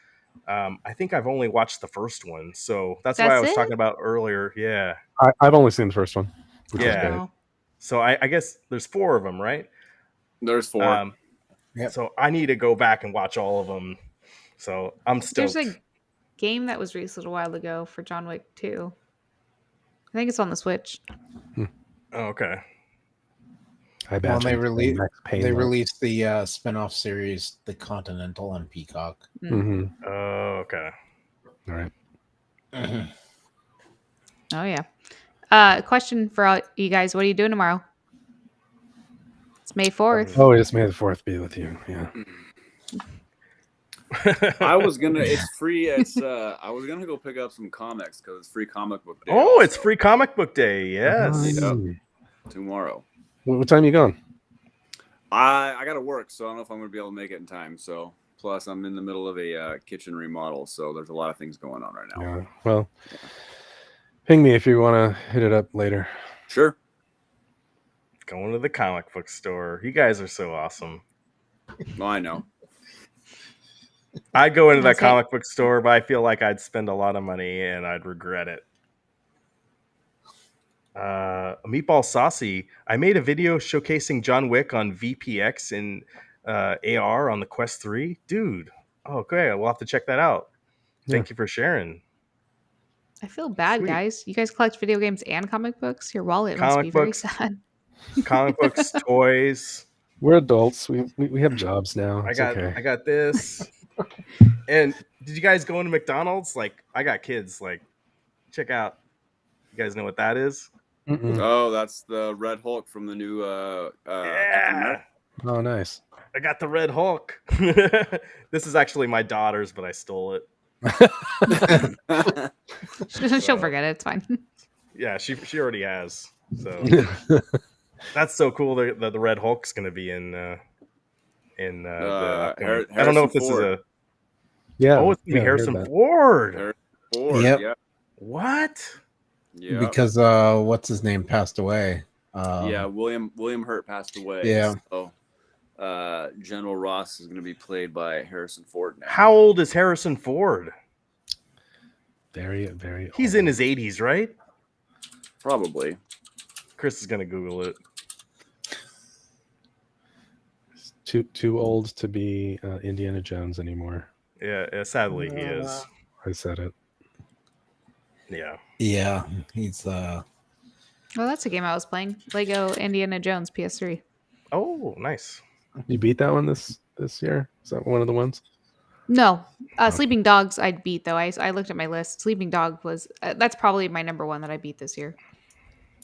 I think I've only watched the first one. So that's why I was it? talking about earlier. Yeah. I've only seen the first one. Which is Yeah. great. No. So I guess there's 4 of them, right? There's 4. Yep. So I need to go back and watch all of them. So I'm stoked. There's a game that was released a little while ago for John Wick 2. I think it's on the Switch. Oh, okay. I Well, bet they released Payne released the spin-off series, The Continental, on Peacock. Mm-hmm. Oh, okay. All right. Oh yeah. Question for all you guys: what are you doing tomorrow? It's May 4th. Oh, it's May the 4th be with you. Yeah. I was gonna. It's free. It's. I was gonna go pick up some comics because it's free comic book day. Oh, it's also, free comic book day. Yes. Yep. tomorrow. What time are you going? I got to work, so I don't know if I'm gonna be able to make it in time. So plus, I'm in the middle of a kitchen remodel, so there's a lot of things going on right now. Yeah. Well, ping me if you want to hit it up later. Sure. Going to the comic book store. You guys are so awesome. No, I know. I'd go into that Okay. comic book store, but I feel like I'd spend a lot of money and I'd regret it. Meatball Saucy. I made a video showcasing John Wick on VPX in AR on the Quest 3. Dude. Oh, okay. We'll have to check that out. Thank you for sharing. I feel bad, Sweet. guys. You guys collect video games and comic books. Your wallet must Comic be very books. sad. comic books, toys. We're adults. We have jobs now. It's okay. I got this. And did you guys go into McDonald's? Like, I got kids. Like, check out. You guys know what that is? Mm-mm. Oh, that's the Red Hulk from the new Captain Yeah. America. Oh, nice. I got the Red Hulk. This is actually my daughter's, but I stole it. She'll forget it. It's fine. Yeah, she already has. So that's so cool that the Red Hulk's going to be in the upcoming- I don't know if this Harrison is a. Yeah. Oh, it's going to be yeah, I heard Harrison that. Ford. Harrison Ford. Yep. Yeah. What? Yeah. Because what's his name passed away. Yeah, William Hurt passed away. Yeah. So General Ross is going to be played by Harrison Ford now. How old is Harrison Ford? Very, very. He's old. in his 80s, right? Probably. Chris is going to Google it. Too old to be Indiana Jones anymore. Yeah, sadly he is. I said it. Yeah. Yeah, he's Well, that's a game I was playing. Lego Indiana Jones PS3. Oh, nice. You beat that one this year? Is that one of the ones? No, Sleeping Dogs I'd beat though. I looked at my list. Sleeping Dog was that's probably my number one that I beat this year.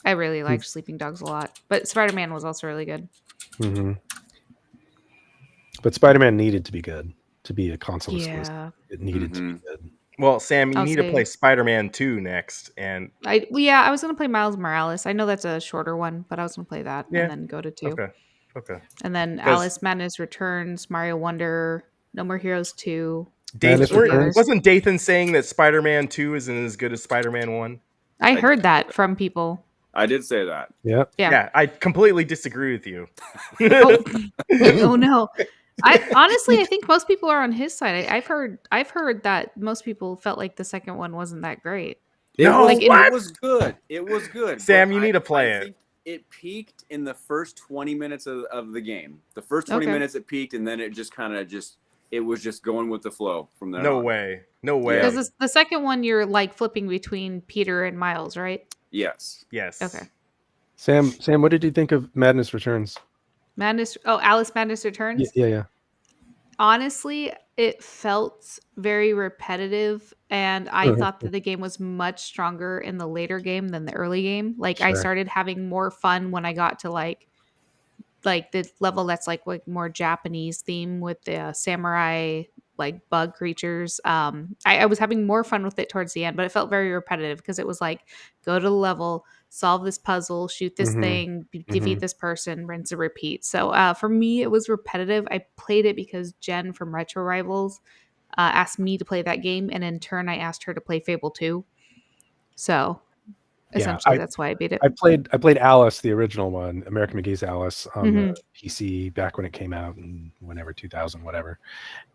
I really liked Sleeping Dogs a lot, but Spider-Man was also really good. Mm-hmm. But Spider-Man needed to be good to be a console exclusive. Yeah, It needed to Mhm. be good. Well, Sam, you I'll need to say- play Spider-Man 2 next, and I was gonna play Miles Morales. I know that's a shorter one, but I was gonna play that Yeah. and then go to 2, okay. and then 'Cause- Alice Madness Returns, Mario Wonder, No More Heroes 2. Madness Dathan, Returns? wasn't Dathan saying that Spider-Man 2 isn't as good as Spider-Man 1? I heard that from people. I did say that. Yeah. Yeah. I completely disagree with you. Oh, oh no. I think most people are on his side. I've heard that most people felt like the second one wasn't that great. No, Like, what? It was good. It was good. Sam, but you need to play I it. think it peaked in the first 20 minutes of the game. The first 20 Okay. minutes it peaked, and then it just kind of it was just going with the flow from there No on. way. No way. Yeah. Because the second one you're like flipping between Peter and Miles, right? Yes. Yes. Okay. Sam, what did you think of Madness Returns? Alice Madness Returns. Yeah. Honestly, it felt very repetitive, and I Mhm. thought that the game was much stronger in the later game than the early game. Like I Sure. started having more fun when I got to like the level that's like more Japanese theme with the samurai like bug creatures. I was having more fun with it towards the end, but it felt very repetitive because it was like go to the level, solve this puzzle, shoot this Mhm. thing, defeat this person, rinse and repeat. So for me, it was repetitive. I played it because Jen from Retro Rivals asked me to play that game, and in turn, I asked her to play Fable 2. So essentially, that's why I beat it. I played Alice, the original one, American McGee's Alice, on Mm-hmm. the PC back when it came out in whenever 2000, whatever.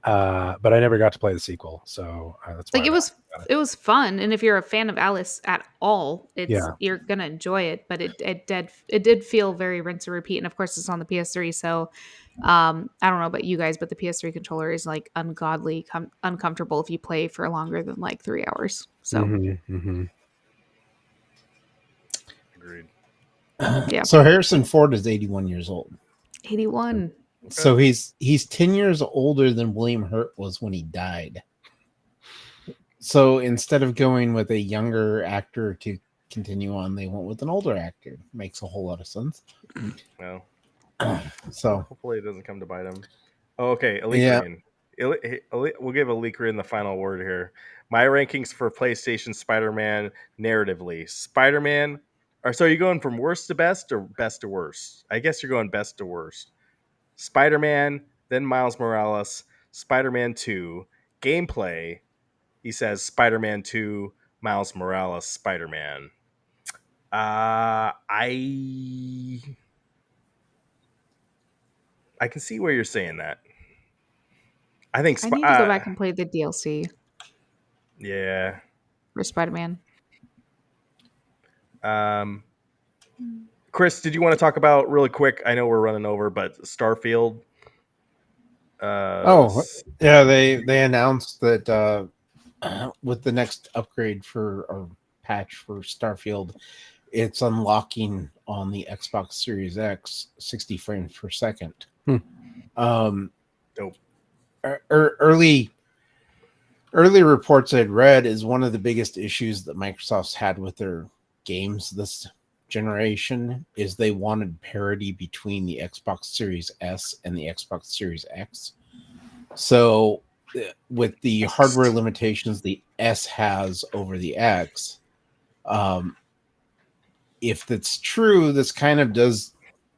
But I never got to play the sequel, so that's why Like it was fun, and if you're a fan of Alice at all, you're gonna enjoy it. But it did feel very rinse and repeat, and of course it's on the PS3. So I don't know about you guys, but the PS3 controller is like ungodly uncomfortable if you play for longer than like 3 hours. So Mhm. Agreed. Yeah. So Harrison Ford is 81 years old. 81. So he's 10 years older than William Hurt was when he died. So instead of going with a younger actor to continue on, they went with an older actor. Makes a whole lot of sense. Well, So hopefully it doesn't come to bite him. Oh, okay, Elite Yeah. Green. We'll give Elite Green the final word here. My rankings for PlayStation Spider-Man narratively. Spider-Man. So are you going from worst to best or best to worst? I guess you're going best to worst. Spider-Man, then Miles Morales, Spider-Man 2, gameplay. He says Spider-Man 2, Miles Morales, Spider-Man. I can see where you're saying that. I think I need to go back and play the DLC yeah. for Spider-Man. Chris, did you want to talk about really quick? I know we're running over, but Starfield. yeah, they announced that with the next upgrade or patch for Starfield, it's unlocking on the Xbox Series X 60 frames per second. Hmm. Dope. Early reports I'd read is one of the biggest issues that Microsoft's had with their games this generation is they wanted parity between the Xbox Series S and the Xbox Series X. So with the hardware limitations the S has over the X, if that's true, this kind of does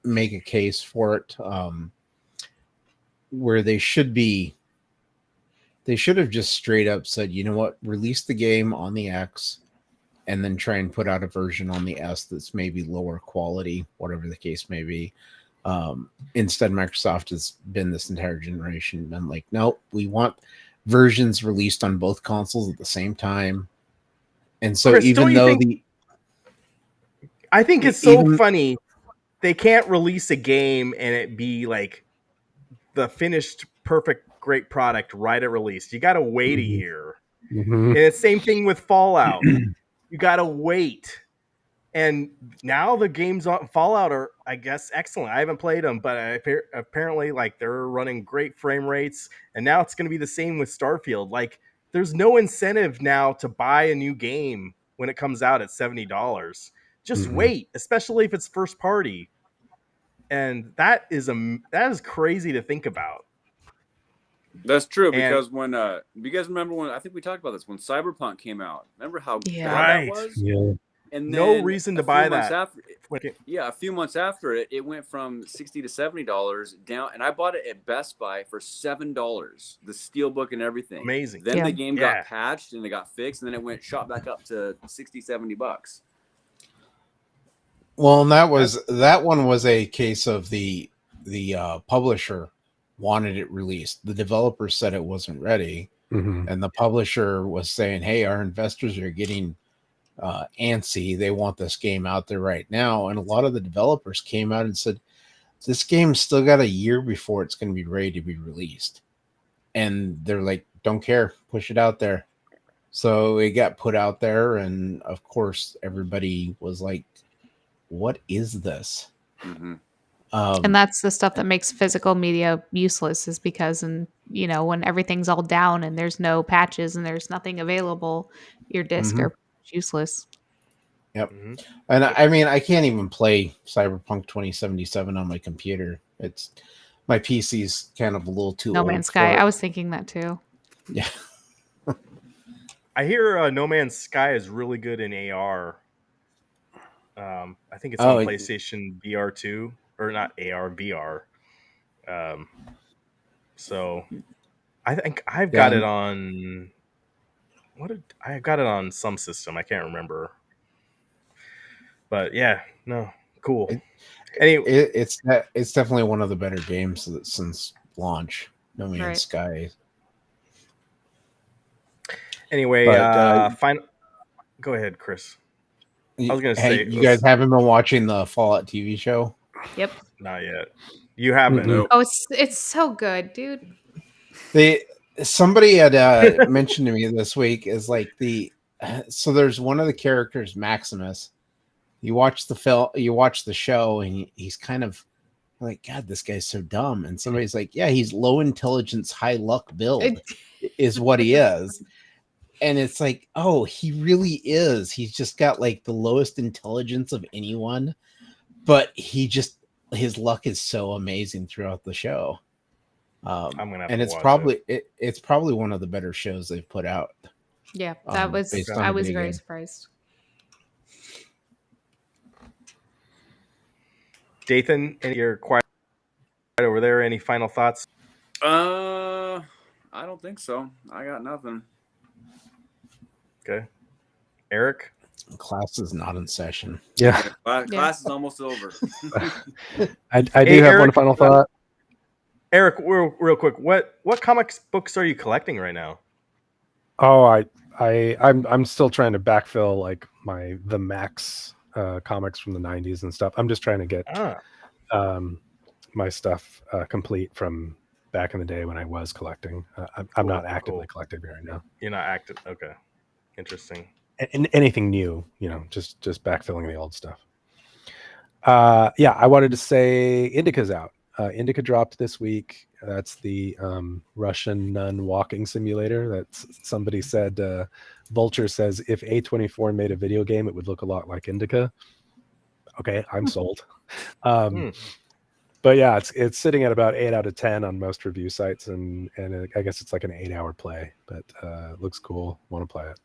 make a case for it, where they should have just straight up said, you know what, release the game on the X and then try and put out a version on the S that's maybe lower quality, whatever the case may be. Instead, Microsoft has been this entire generation been like, nope, we want versions released on both consoles at the same time. And so Chris, even don't you though think- I think it's so even- funny they can't release a game and it be like the finished, perfect, great product right at release. You got to wait a Mhm. year. Mhm. And it's same thing with Fallout. You got to wait. And now the games on Fallout are, I guess, excellent. I haven't played them, but apparently, like, they're running great frame rates. And now it's going to be the same with Starfield. Like, there's no incentive now to buy a new game when it comes out at $70. Just Mhm. wait, especially if it's first party. And that is crazy to think about. That's true And- because when do you guys remember when I think we talked about this when Cyberpunk came out? Remember how Yeah. bad Right. that was? Yeah. And No then reason to a few buy months that. After, a few months after it went from $60 to $70 down, and I bought it at Best Buy for $7, the steelbook and everything. Amazing. Then Yeah. the game Yeah. got patched and it got fixed, and then it went shot back up to $60-$70. Well, and that one was a case of the publisher wanted it released. The developer said it wasn't ready, Mhm. and the publisher was saying, "Hey, our investors are getting antsy. They want this game out there right now." And a lot of the developers came out and said, "This game's still got a year before it's going to be ready to be released," and they're like, "Don't care, push it out there." So it got put out there, and of course, everybody was like, "What is this?" Mm-hmm. And that's the stuff that makes physical media useless is because, and when everything's all down and there's no patches and there's nothing available, your discs Mhm. are useless. Mhm. And I mean, I can't even play Cyberpunk 2077 on my computer. It's my PC's kind of a little too No old Man's for Sky. it. I was thinking that too. Yeah. I hear No Man's Sky is really good in AR. I think it's Oh, on PlayStation VR 2, or not AR, VR. So I think I've got it on. I got it on some system? I can't remember. But yeah, no, cool. Anyway, It's definitely one of the better games since launch. No Man's Right. Sky. anyway, But, final. Go ahead, Chris. I was gonna Hey, say, you guys haven't been watching the Fallout TV show? Yep. Not yet. You haven't. Mhm. Nope. Oh, it's so good, dude. Somebody had mentioned to me this week is like so there's one of the characters, Maximus. You watch the show, and he's kind of like, God, this guy's so dumb. And somebody's like, yeah, he's low intelligence, high luck build is what he is. And it's like, oh, he really is. He's just got like the lowest intelligence of anyone, but his luck is so amazing throughout the show. I'm gonna have and to it's watch probably it's probably one of the better shows they've put out. Yeah, that was. based on I a was video very game. surprised. Dathan, you're quiet over there. Any final thoughts? I don't think so. I got nothing. Okay, Eric. Class is not in session. Yeah. Class is almost over. I do Hey, have one Eric, final thought. Eric, real quick, what comics books are you collecting right now? Oh, I'm still trying to backfill like the Max comics from the 90s and stuff. I'm just trying to get my stuff complete from back in the day when I was collecting. I'm not actively collecting right now. You're not active. Okay, interesting. anything new, just backfilling the old stuff. Yeah, I wanted to say Indica's out. Indica dropped this week. That's the Russian nun walking simulator. That's somebody said. Vulture says if A24 made a video game, it would look a lot like Indica. Okay, I'm sold. But yeah, it's sitting at about 8 out of 10 on most review sites, and I guess it's like an 8-hour play, but it looks cool. Want to play it?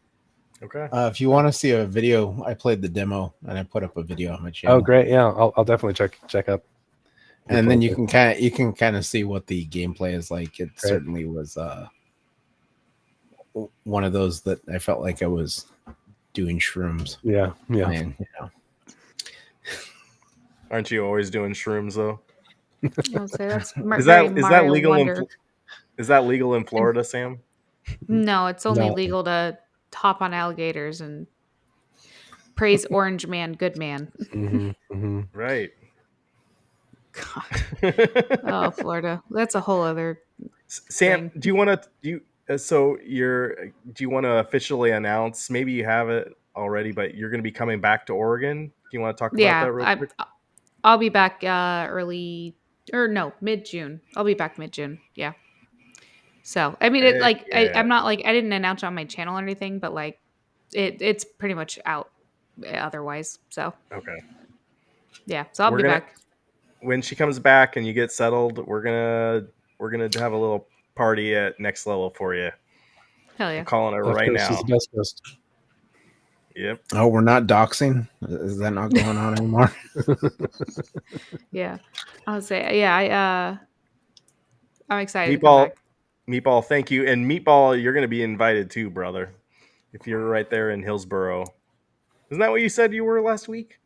Okay. If you want to see a video, I played the demo and I put up a video on my channel. Oh, great! Yeah, I'll definitely check out. And then you can kind of see what the gameplay is like. It certainly was one of those that I felt like I was doing shrooms. Yeah. Playing, Aren't you always doing shrooms though? I'll say that's Is that legal? Is that legal in Florida, Sam? No, it's only No. legal to hop on alligators and praise Orange Man, good man. Right. God. Oh, Florida. That's a whole other Sam, thing. do you want to do you want to officially announce? Maybe you have it already, but you're going to be coming back to Oregon. Do you want to talk about that real quick? I'll be back mid-June. I'll be back mid-June. Yeah. So, I mean, I'm not like, I didn't announce it on my channel or anything, but like it's pretty much out otherwise. So, Okay. Yeah. So I'll be back. When she comes back and you get settled, we're gonna have a little party at Next Level for you. Hell yeah. I'm calling it Left right Coast now. is the best coast. Yep. Oh, we're not doxing? Is that not going on anymore? Yeah. I'll say, yeah, I'm excited to come back. Meatball, thank you. And Meatball, you're going to be invited too, brother. If you're right there in Hillsboro. Isn't that what you said you were last week?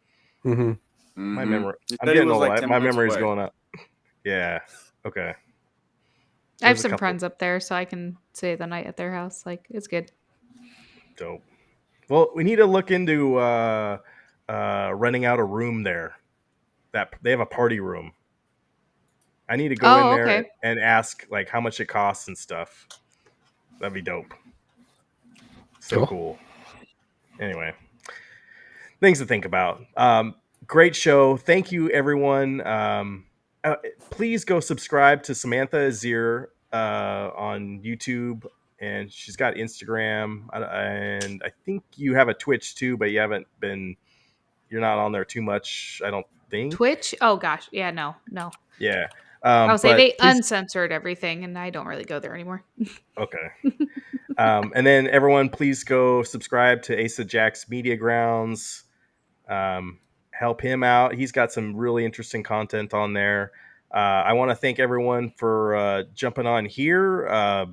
Mm-hmm. My memory. You I'm said it getting was old. like 10 My minutes memory's away. going up. Yeah. Okay. I have There's a some couple. friends up there, so I can stay the night at their house. Like, it's good. Dope. Well, we need to look into renting out a room there. That they have a party room. I need to go in there and ask like how much it costs and stuff. That'd be dope. So cool. Anyway, things to think about. Great show. Thank you, everyone. Please go subscribe to Samantha Azir on YouTube, and she's got Instagram, and I think you have a Twitch too, but you're not on there too much, I don't think. Twitch? Oh gosh, yeah, no. Yeah. I'll say they uncensored everything, and I don't really go there anymore. Okay. And then everyone, please go subscribe to Asa Jack's Media Grounds. Help him out. He's got some really interesting content on there. I want to thank everyone for jumping on here.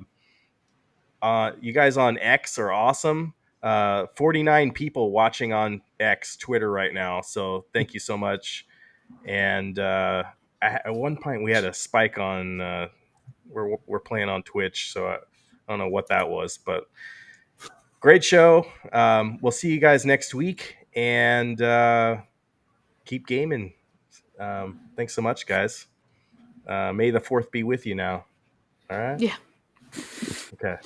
You guys on X are awesome. 49 people watching on X, Twitter right now. So thank you so much. And at one point we had a spike on we're playing on Twitch, so I don't know what that was, but great show. We'll see you guys next week, and keep gaming. Thanks so much, guys. May the 4th be with you now. All right? Yeah. Okay.